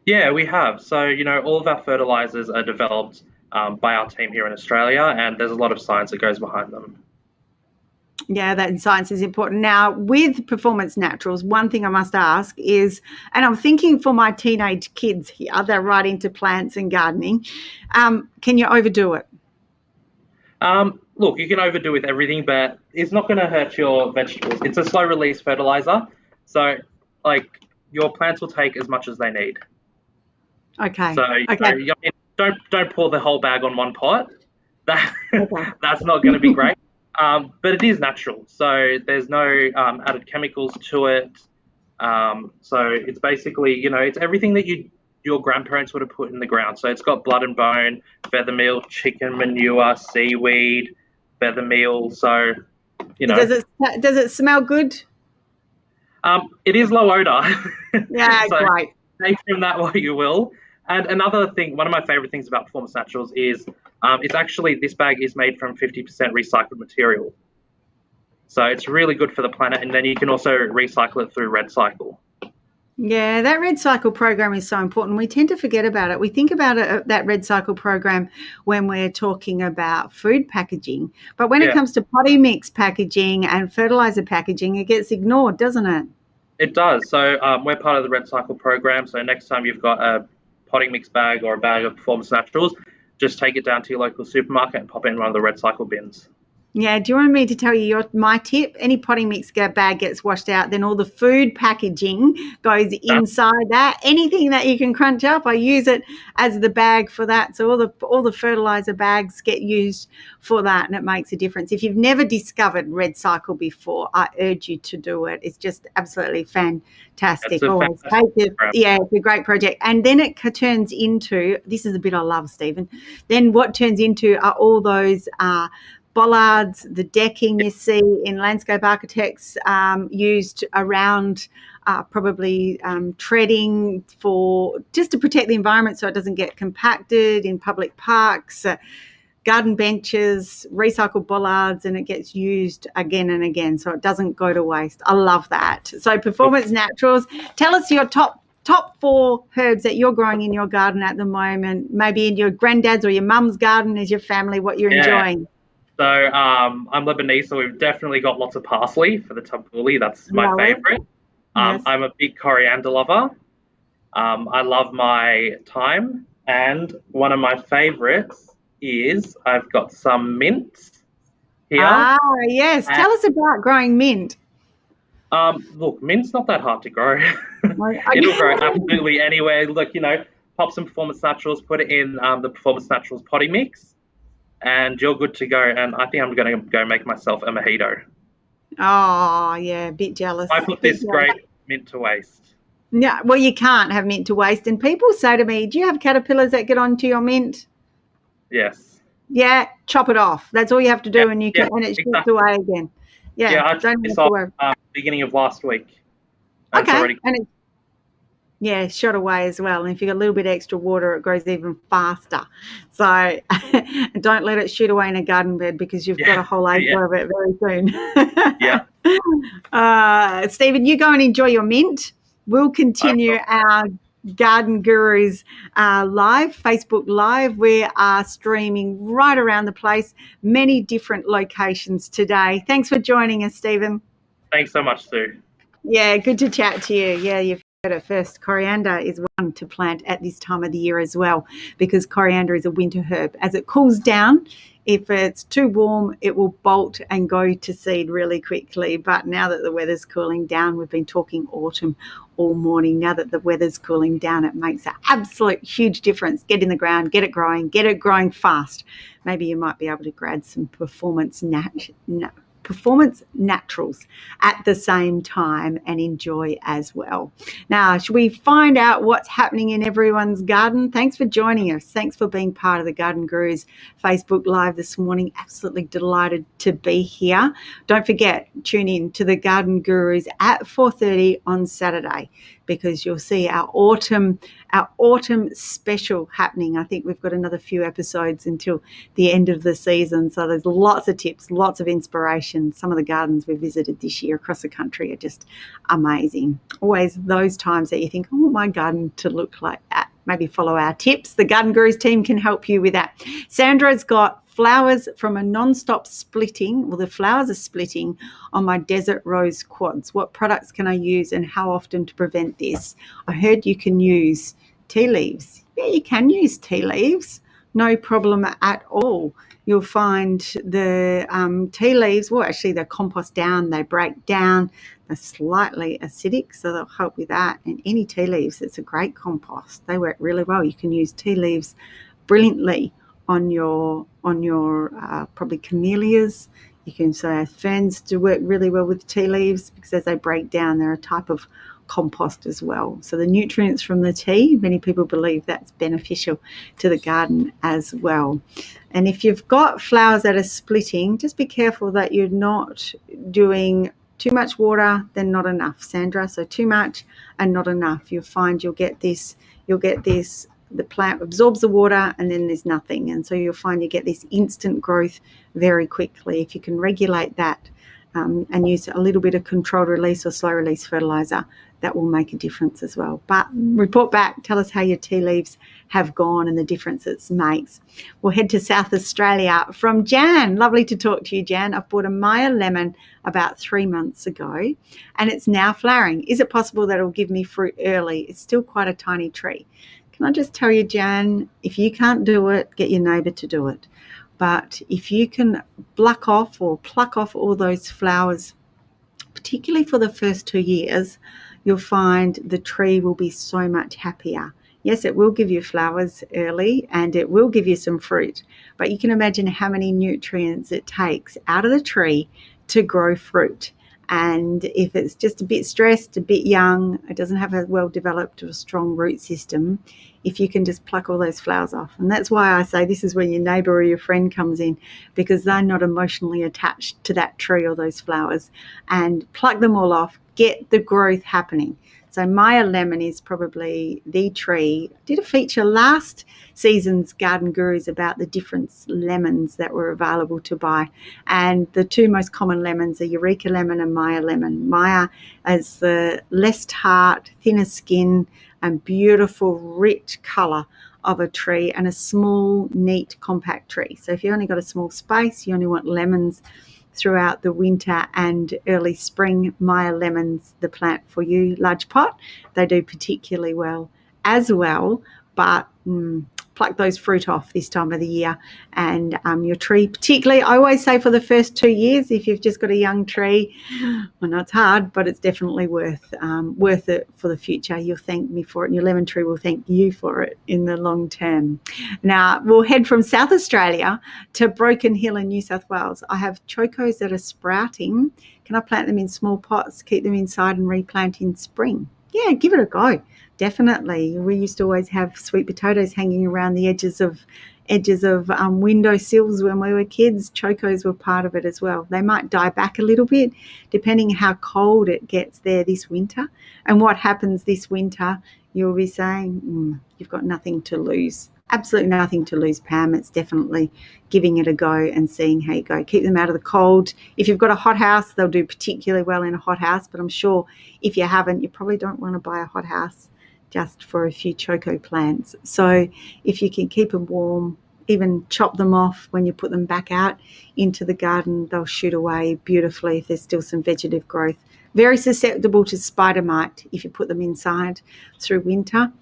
Yeah, we have. So, all of our fertilizers are developed by our team here in Australia, and there's a lot of science that goes behind them. Yeah, that science is important. Now, with Performance Naturals, one thing I must ask is, and I'm thinking for my teenage kids here, they're right into plants and gardening, can you overdo it? Look, you can overdo with everything, but it's not going to hurt your vegetables. It's a slow release fertilizer, so your plants will take as much as they need. Okay. So don't pour the whole bag on one pot. That's not going to be great. But it is natural, so there's no added chemicals to it. So it's basically, it's everything that your grandparents would have put in the ground. So it's got blood and bone, feather meal, chicken manure, seaweed, feather meal. So, Does it smell good? It is low odor. Yeah, so great. take from that what you will. And another thing, one of my favorite things about Performance Naturals is it's actually, this bag is made from 50% recycled material. So it's really good for the planet, and then you can also recycle it through Red Cycle. Yeah, that Red Cycle program is so important. We tend to forget about it. We think about it, that Red Cycle program, when we're talking about food packaging. But when it comes to potting mix packaging and fertilizer packaging, it gets ignored, doesn't it? It does. So we're part of the Red Cycle program. So next time you've got a potting mix bag or a bag of Performance Naturals, just take it down to your local supermarket and pop it in one of the Red Cycle bins. Yeah, do you want me to tell you my tip? Any potting mix bag gets washed out, then all the food packaging goes inside that. Anything that you can crunch up, I use it as the bag for that. So all the fertilizer bags get used for that, and it makes a difference. If you've never discovered Red Cycle before, I urge you to do it. It's just absolutely fantastic. It's a Always fantastic take it. program. Yeah, it's a great project. And then it turns into, this is a bit I love, Stephen. Then what turns into are all those bollards, the decking you see in landscape architects used around probably treading for just to protect the environment so it doesn't get compacted in public parks, garden benches, recycled bollards, and it gets used again and again so it doesn't go to waste. I love that. So Performance Naturals, tell us your top 4 herbs that you're growing in your garden at the moment, maybe in your granddad's or your mum's garden as your family, what you're enjoying. So I'm Lebanese, so we've definitely got lots of parsley for the tabbouleh. That's my favourite. Yes. I'm a big coriander lover. I love my thyme, and one of my favourites is I've got some mint here. Yes. Tell us about growing mint. Look, mint's not that hard to grow. It'll grow absolutely anywhere. Look, pop some Performance Naturals, put it in the Performance Naturals potty mix, and you're good to go. And I think I'm going to go make myself a mojito. Oh, yeah, a bit jealous. I put this great mint to waste. Yeah, well, you can't have mint to waste. And people say to me, do you have caterpillars that get onto your mint? Yes. Yeah, chop it off. That's all you have to do, and it shoots away again. Yeah, I took this off beginning of last week. Okay, and shot away as well. And if you've got a little bit extra water, it grows even faster. So don't let it shoot away in a garden bed because you've got a whole acre of it very soon. Stephen, you go and enjoy your mint. We'll continue our Garden Gurus live, Facebook Live. We are streaming right around the place, many different locations today. Thanks for joining us, Stephen. Thanks so much, Sue. Yeah, good to chat to you. Yeah, you've heard it first. Coriander is one to plant at this time of the year as well because coriander is a winter herb. As it cools down, if it's too warm, it will bolt and go to seed really quickly. But now that the weather's cooling down, we've been talking autumn all morning. Now that the weather's cooling down, it makes an absolute huge difference. Get in the ground, get it growing fast. Maybe you might be able to grab some Performance Naturals at the same time and enjoy as well. Now, should we find out what's happening in everyone's garden? Thanks for joining us. Thanks for being part of the Garden Gurus Facebook Live this morning. Absolutely delighted to be here. Don't forget, tune in to the Garden Gurus at 4:30 on Saturday because you'll see our autumn special happening. I think we've got another few episodes until the end of the season. So there's lots of tips, lots of inspiration. Some of the gardens we visited this year across the country are just amazing. Always those times that you think, I want my garden to look like that. Maybe follow our tips. The Garden Gurus team can help you with that. Sandra's got flowers from a non-stop splitting. Well, the flowers are splitting on my desert rose quads. What products can I use and how often to prevent this? I heard you can use tea leaves. Yeah, you can use tea leaves. No problem at all. You'll find the tea leaves, well, actually they compost down, they break down. They're slightly acidic, so they'll help with that. And any tea leaves, it's a great compost. They work really well. You can use tea leaves brilliantly on your probably camellias. You can say ferns do work really well with tea leaves because as they break down, they're a type of compost as well. So the nutrients from the tea, many people believe that's beneficial to the garden as well. And if you've got flowers that are splitting, just be careful that you're not doing too much water, then not enough, Sandra. So too much and not enough. You'll find you'll get this, the plant absorbs the water and then there's nothing. And so you'll find you get this instant growth very quickly. If you can regulate that and use a little bit of controlled release or slow release fertilizer, that will make a difference as well. But report back, tell us how your tea leaves have gone and the difference it makes. We'll head to South Australia from Jan. Lovely to talk to you, Jan. I've bought a Maya lemon about 3 months ago and it's now flowering. Is it possible that it'll give me fruit early? It's still quite a tiny tree. Can I just tell you, Jan, if you can't do it, get your neighbour to do it. But if you can pluck off all those flowers, particularly for the first 2 years, you'll find the tree will be so much happier. Yes, it will give you flowers early and it will give you some fruit, but you can imagine how many nutrients it takes out of the tree to grow fruit. And if it's just a bit stressed, a bit young, it doesn't have a well-developed or strong root system, if you can just pluck all those flowers off. And that's why I say this is when your neighbour or your friend comes in, because they're not emotionally attached to that tree or those flowers. And pluck them all off, get the growth happening. So Maya Lemon is probably the tree. I did a feature last season's Garden Gurus about the different lemons that were available to buy. And the two most common lemons are Eureka Lemon and Maya Lemon. Maya has the less tart, thinner skin, and beautiful, rich colour of a tree, and a small, neat, compact tree. So if you only got a small space, you only want lemons throughout the winter and early spring, Maya Lemon's the plant for you. Large pot, they do particularly well as well, but pluck those fruit off this time of the year. And your tree, particularly, I always say for the first 2 years, if you've just got a young tree, well, no, it's hard, but it's definitely worth it for the future. You'll thank me for it, and your lemon tree will thank you for it in the long term. Now, we'll head from South Australia to Broken Hill in New South Wales. I have chocos that are sprouting. Can I plant them in small pots, keep them inside and replant in spring? Yeah, give it a go. Definitely. We used to always have sweet potatoes hanging around the edges of window sills when we were kids. Chocos were part of it as well. They might die back a little bit depending how cold it gets there this winter. And what happens this winter, you'll be saying, you've got nothing to lose. Absolutely nothing to lose, Pam. It's definitely giving it a go and seeing how you go. Keep them out of the cold. If you've got a hot house, they'll do particularly well in a hot house, but I'm sure if you haven't, you probably don't want to buy a hot house just for a few choco plants. So if you can keep them warm, even chop them off when you put them back out into the garden, they'll shoot away beautifully if there's still some vegetative growth. Very susceptible to spider mite if you put them inside through winter.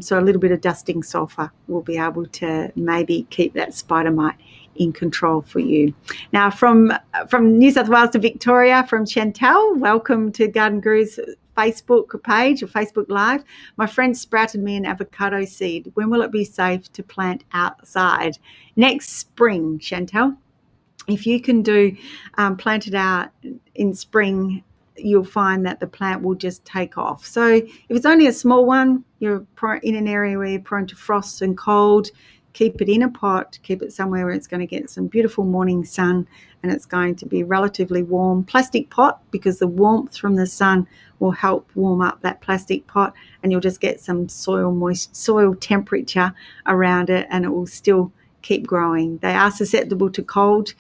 So a little bit of dusting sulphur will be able to maybe keep that spider mite in control for you. Now from New South Wales to Victoria, from Chantal, welcome to Garden Gurus Facebook page or Facebook Live. My friend sprouted me an avocado seed. When will it be safe to plant outside? Next spring, Chantal. If you can do plant it out in spring, you'll find that the plant will just take off. So if it's only a small one, you're in an area where you're prone to frost and cold, keep it in a pot, keep it somewhere where it's going to get some beautiful morning sun and it's going to be relatively warm. Plastic pot, because the warmth from the sun will help warm up that plastic pot, and you'll just get some soil temperature around it, and it will still keep growing. They are susceptible to cold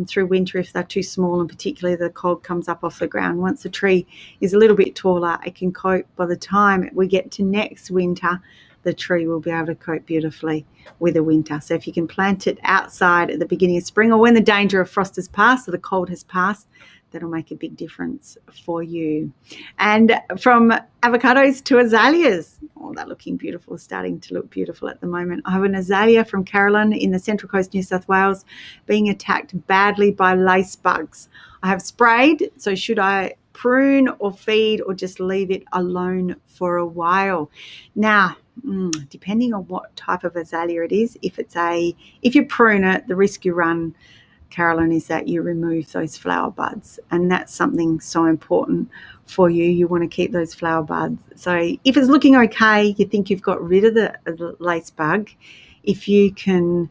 through winter if they're too small, and particularly the cold comes up off the ground. Once the tree is a little bit taller, it can cope. By the time we get to next winter, the tree will be able to cope beautifully with the winter. So if you can plant it outside at the beginning of spring, or when the danger of frost has passed or the cold has passed, that'll make a big difference for you. And from avocados to azaleas. Oh, they're looking beautiful, starting to look beautiful at the moment. I have an azalea from Carolyn in the Central Coast, New South Wales, being attacked badly by lace bugs. I have sprayed, so should I prune or feed or just leave it alone for a while? Now, depending on what type of azalea it is, if you prune it, the risk you run, Carolyn, is that you remove those flower buds, and that's something so important for you. You want to keep those flower buds. So if it's looking okay, you think you've got rid of the lace bug, if you can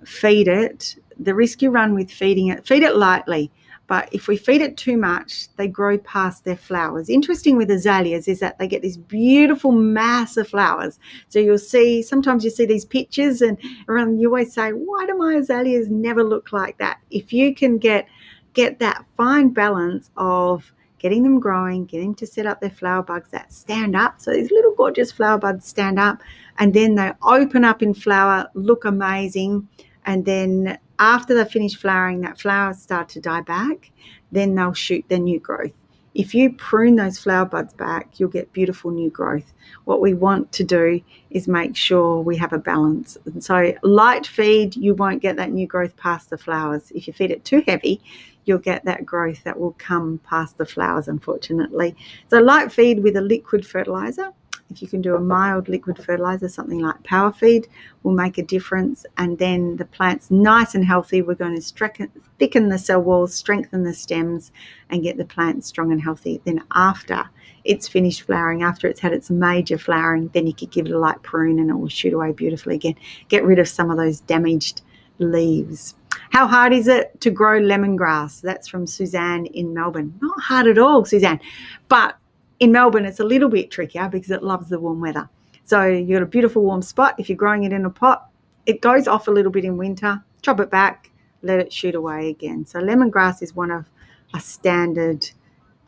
feed it, the risk you run with feeding it, feed it lightly. But if we feed it too much, they grow past their flowers. Interesting with azaleas is that they get this beautiful mass of flowers. So sometimes you see these pictures and you always say, why do my azaleas never look like that? If you can get that fine balance of getting them growing, getting to set up their flower buds that stand up. So these little gorgeous flower buds stand up and then they open up in flower, look amazing. And then after they finish flowering, that flowers start to die back, then they'll shoot their new growth. if you prune those flower buds back, you'll get beautiful new growth. What we want to do is make sure we have a balance. And so light feed, you won't get that new growth past the flowers. If you feed it too heavy, you'll get that growth that will come past the flowers, unfortunately. So light feed with a liquid fertilizer. If you can do a mild liquid fertilizer, something like Power Feed, will make a difference. And then the plant's nice and healthy. We're going to thicken the cell walls, strengthen the stems, and get the plant strong and healthy. Then after it's finished flowering, after it's had its major flowering, then you could give it a light prune and it will shoot away beautifully again. Get rid of some of those damaged leaves. How hard is it to grow lemongrass? That's from Suzanne in Melbourne. Not hard at all, Suzanne. But in Melbourne, it's a little bit trickier because it loves the warm weather. So you've got a beautiful warm spot. If you're growing it in a pot, it goes off a little bit in winter. Chop it back, let it shoot away again. So lemongrass is one of a standard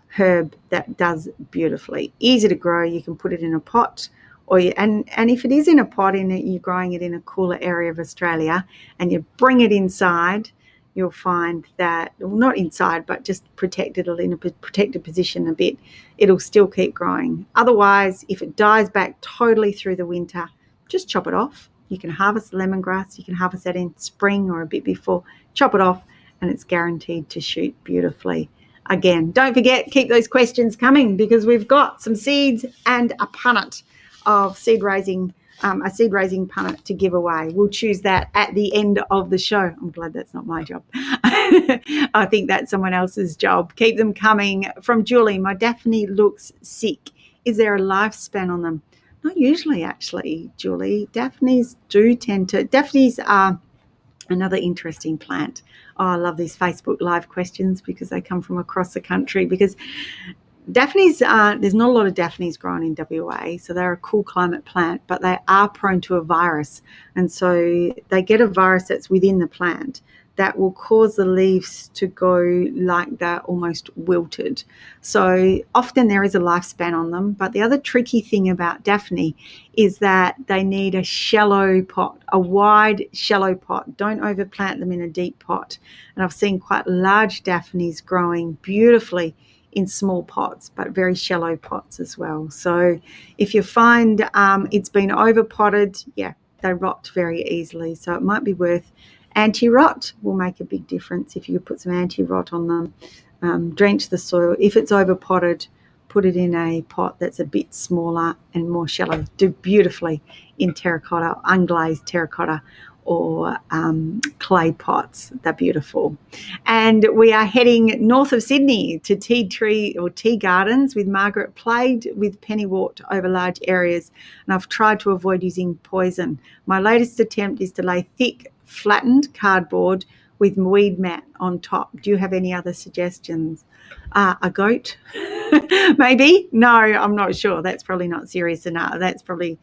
herb that does beautifully. Easy to grow. You can put it in a pot, and if it is in a pot and you're growing it in a cooler area of Australia and you bring it inside, you'll find that, well, not inside, but just protected in a protected position a bit, it'll still keep growing. Otherwise, if it dies back totally through the winter, just chop it off. You can harvest lemongrass. You can harvest that in spring or a bit before. Chop it off and it's guaranteed to shoot beautifully. Again, don't forget, keep those questions coming because we've got some seeds and a punnet of seed raising, a seed raising punnet to give away. We'll choose that at the end of the show. I'm glad that's not my job. I think that's someone else's job. Keep them coming. From Julie, my Daphne looks sick. Is there a lifespan on them? Not usually, actually, Julie. Daphnes are another interesting plant. Oh, I love these Facebook Live questions because they come from across the country. Because Daphnes, there's not a lot of Daphnes grown in WA, so they're a cool climate plant, but they are prone to a virus. And so they get a virus that's within the plant that will cause the leaves to go like they're almost wilted. So often there is a lifespan on them, but the other tricky thing about Daphne is that they need a shallow pot, a wide shallow pot. Don't overplant them in a deep pot. And I've seen quite large Daphnes growing beautifully in small pots, but very shallow pots as well. So if you find it's been over potted, yeah, they rot very easily. So it might be worth anti-rot. Will make a big difference if you could put some anti-rot on them. Drench the soil. If it's over potted, put it in a pot that's a bit smaller and more shallow. Do beautifully in terracotta, unglazed terracotta, or clay pots. They're beautiful. And we are heading north of Sydney to tea gardens with Margaret, plagued with pennywort over large areas, and I've tried to avoid using poison. My latest attempt is to lay thick flattened cardboard with weed mat on top. Do you have any other suggestions? A goat? Maybe? No, I'm not sure. That's probably not serious enough. That's probably,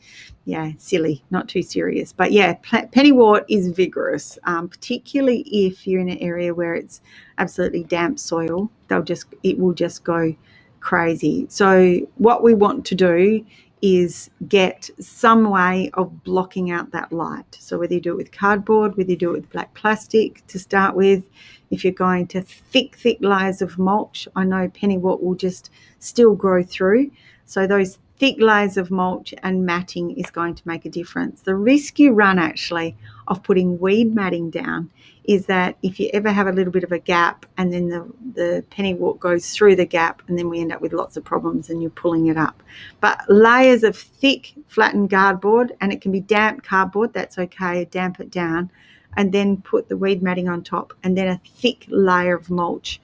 silly, not too serious. But pennywort is vigorous, particularly if you're in an area where it's absolutely damp soil. It will just go crazy. So what we want to do is get some way of blocking out that light. So whether you do it with cardboard, whether you do it with black plastic to start with, if you're going to thick layers of mulch, I know pennywort will just still grow through. So those thick layers of mulch and matting is going to make a difference. The risk you run actually of putting weed matting down is that if you ever have a little bit of a gap and then the pennywort goes through the gap, and then we end up with lots of problems and you're pulling it up. But layers of thick flattened cardboard, and it can be damp cardboard, that's okay, damp it down, and then put the weed matting on top, and then a thick layer of mulch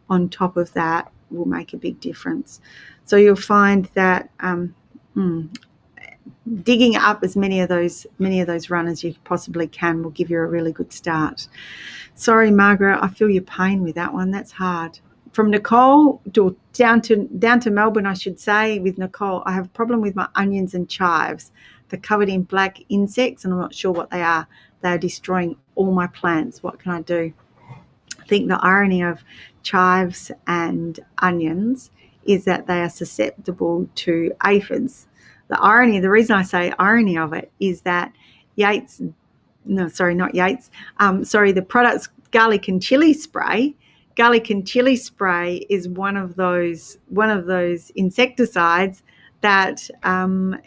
on top of that will make a big difference. So you'll find that digging up as many of those run as you possibly can will give you a really good start. Sorry, Margaret, I feel your pain with that one. That's hard. From Nicole down to Melbourne, I should say, with Nicole, I have a problem with my onions and chives. They're covered in black insects, and I'm not sure what they are. They're destroying all my plants. What can I do? I think the irony of chives and onions is that they are susceptible to aphids. The reason I say irony of it is that the product's garlic and chili spray garlic and chili spray is one of those insecticides that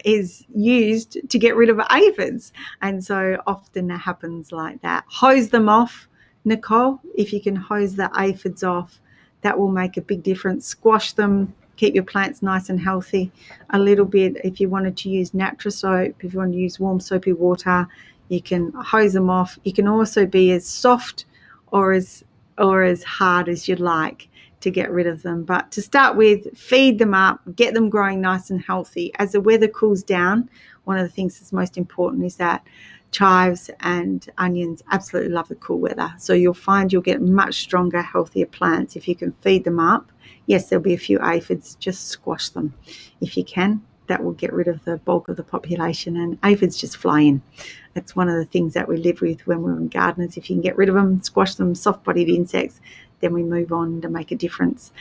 is used to get rid of aphids, and so often it happens like that. Hose them off, Nicole. If you can hose the aphids off, that will make a big difference. Squash them, keep your plants nice and healthy. A little bit, if you wanted to use natural soap, if you want to use warm soapy water, you can hose them off. You can also be as soft or as hard as you'd like to get rid of them. But to start with, feed them up, get them growing nice and healthy. As the weather cools down, one of the things that's most important is that chives and onions absolutely love the cool weather. So you'll find you'll get much stronger, healthier plants if you can feed them up. Yes, there'll be a few aphids, just squash them if you can. That will get rid of the bulk of the population, and aphids just fly in. That's one of the things that we live with when we're in gardeners. If you can get rid of them, squash them, soft-bodied insects, then we move on to make a difference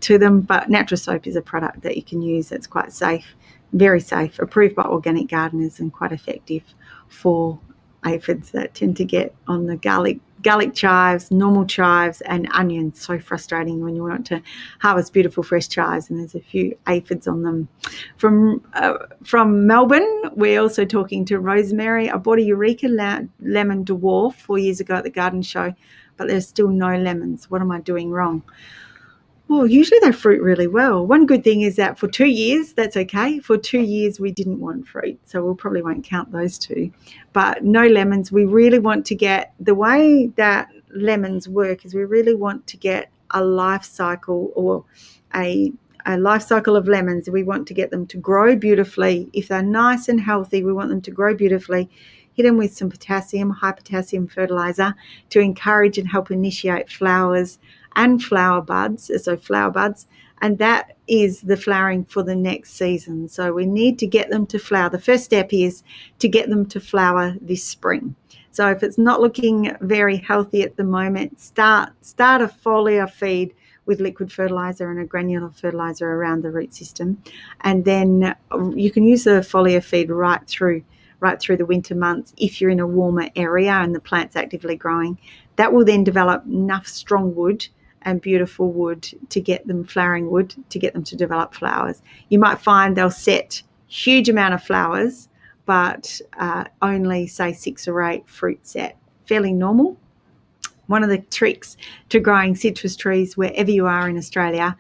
to them. But natural soap is a product that you can use that's quite safe, very safe, approved by organic gardeners, and quite effective for aphids that tend to get on the garlic chives, normal chives, and onions. So frustrating when you want to harvest beautiful fresh chives and there's a few aphids on them. From Melbourne, we're also talking to Rosemary. I bought a Eureka lemon dwarf 4 years ago at the garden show, but there's still no lemons. What am I doing wrong? Well, usually they fruit really well. One good thing is that for 2 years, that's okay. For 2 years, we didn't want fruit, so we probably won't count those two. But no lemons. We really want to get, the way that lemons work is we really want to get a life cycle, or a life cycle of lemons. We want to get them to grow beautifully. If they're nice and healthy, we want them to grow beautifully. Hit them with some potassium, high potassium fertilizer to encourage and help initiate flowers and flower buds, and that is the flowering for the next season. So we need to get them to flower. The first step is to get them to flower this spring. So if it's not looking very healthy at the moment, start a foliar feed with liquid fertilizer and a granular fertilizer around the root system, and then you can use the foliar feed right through the winter months if you're in a warmer area and the plant's actively growing. That will then develop enough strong wood and beautiful wood to get them flowering wood, to get them to develop flowers. You might find they'll set huge amount of flowers, but only say 6 or 8 fruit set. Fairly normal. One of the tricks to growing citrus trees wherever you are in Australia,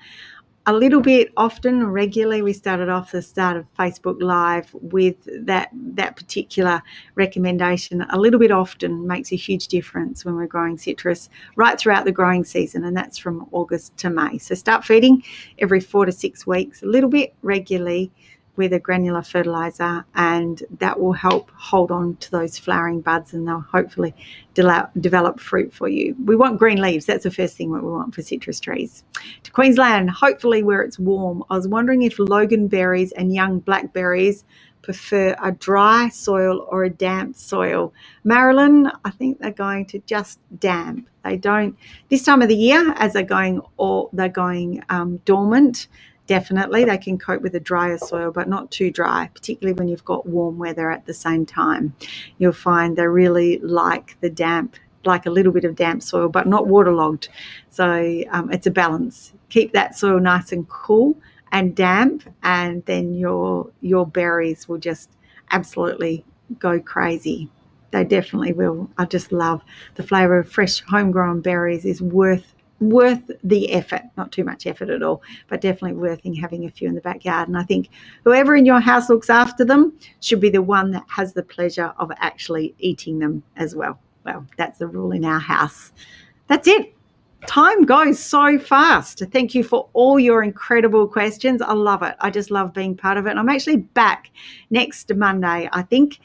a little bit often, regularly, we started off the start of Facebook Live with that particular recommendation. A little bit often makes a huge difference when we're growing citrus right throughout the growing season, and that's from August to May. So start feeding every 4 to 6 weeks, a little bit regularly with a granular fertilizer, and that will help hold on to those flowering buds, and they'll hopefully develop fruit for you. We want green leaves. That's the first thing that we want for citrus trees. To Queensland, hopefully where it's warm. I was wondering if loganberries and young blackberries prefer a dry soil or a damp soil. Marilyn, I think they're going to just damp. They don't, this time of the year, as they're going dormant, definitely they can cope with a drier soil, but not too dry, particularly when you've got warm weather at the same time. You'll find they really like the damp, like a little bit of damp soil, but not waterlogged. So it's a balance. Keep that soil nice and cool and damp, and then your berries will just absolutely go crazy. They definitely will. I just love the flavour of fresh homegrown berries. Is worth the effort. Not too much effort at all, but definitely worth having a few in the backyard. And I think whoever in your house looks after them should be the one that has the pleasure of actually eating them as well. Well, that's the rule in our house. That's it. Time goes so fast. Thank you for all your incredible questions. I love it. I just love being part of it. And I'm actually back next Monday, I think.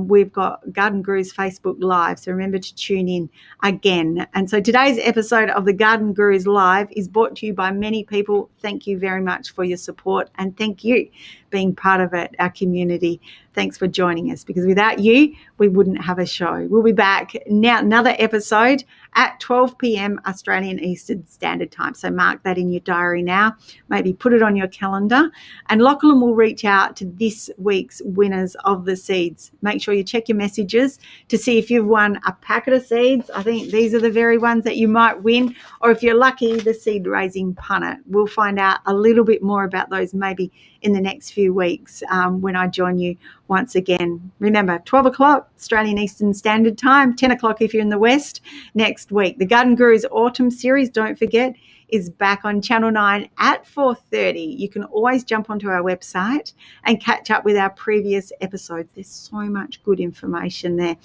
We've got Garden Gurus Facebook Live, so remember to tune in again. And so today's episode of the Garden Gurus Live is brought to you by many people. Thank you very much for your support, and thank you being part of it, our community. Thanks for joining us, because without you, we wouldn't have a show. We'll be back now, another episode at 12 p.m. Australian Eastern Standard Time. So mark that in your diary now. Maybe put it on your calendar. And Lachlan will reach out to this week's winners of the seeds. Make sure you check your messages to see if you've won a packet of seeds. I think these are the very ones that you might win. Or if you're lucky, the seed raising punnet. We'll find out a little bit more about those maybe in the next few weeks when I join you once again. Remember, 12 o'clock Australian Eastern Standard Time, 10 o'clock if you're in the West next week. The Garden Gurus Autumn Series, don't forget, is back on Channel 9 at 4:30. You can always jump onto our website and catch up with our previous episodes. There's so much good information there.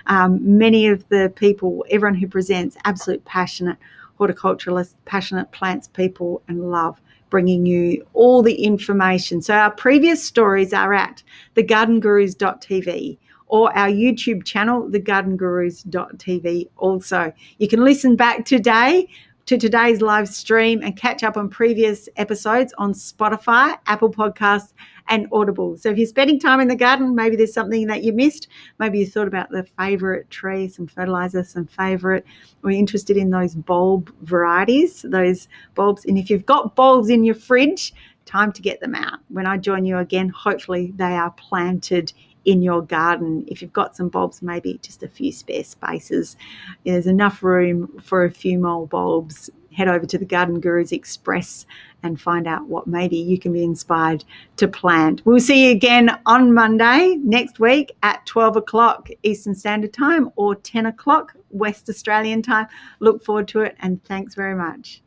Many of the people, everyone who presents, absolute passionate horticulturalists, passionate plants people, and love bringing you all the information. So our previous stories are at thegardengurus.tv or our YouTube channel, thegardengurus.tv also. You can listen back today to today's live stream and catch up on previous episodes on Spotify, Apple Podcasts, and Audible. So if you're spending time in the garden, maybe there's something that you missed. Maybe you thought about the favourite tree, some fertilizer, some favourite, or you're interested in those bulb varieties, those bulbs. And if you've got bulbs in your fridge, time to get them out. When I join you again, hopefully they are planted in your garden. If you've got some bulbs, maybe just a few spare spaces, there's enough room for a few more bulbs. Head over to the Garden Gurus Express and find out what maybe you can be inspired to plant. We'll see you again on Monday next week at 12 o'clock Eastern Standard Time or 10 o'clock West Australian time. Look forward to it, and thanks very much.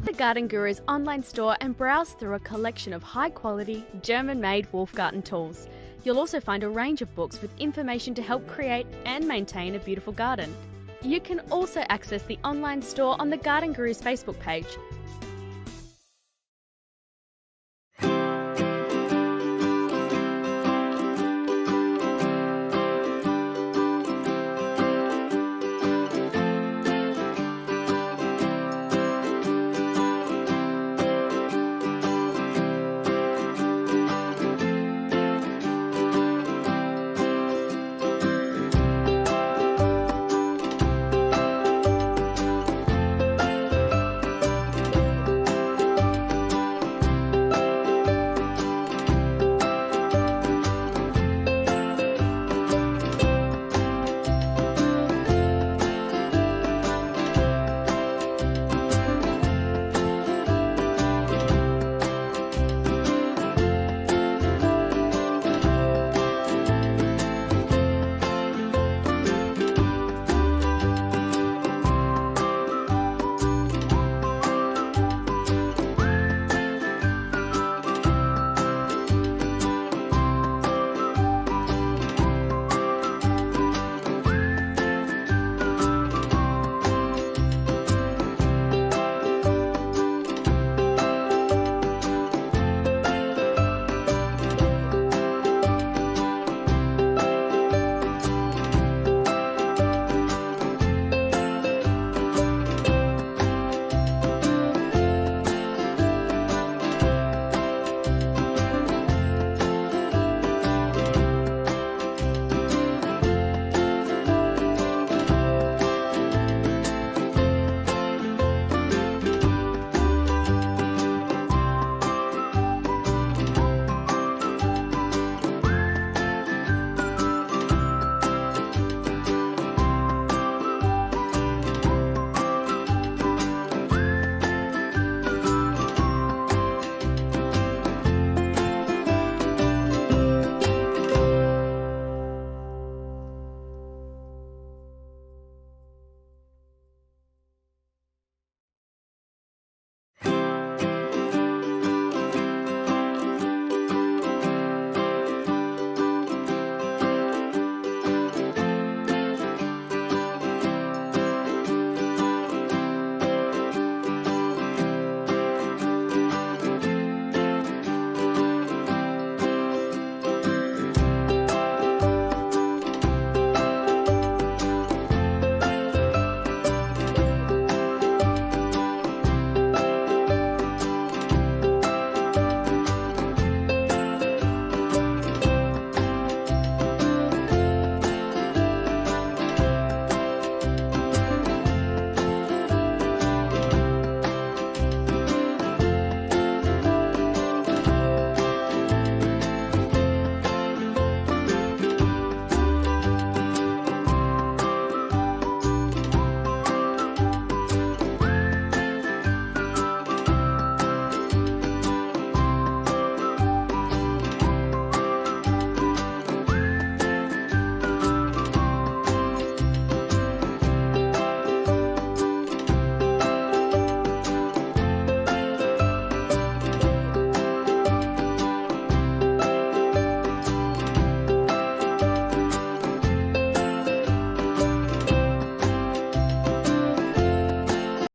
The Garden Gurus online store and browse through a collection of high-quality, German-made Wolfgarten tools. You'll also find a range of books with information to help create and maintain a beautiful garden. You can also access the online store on the Garden Gurus Facebook page.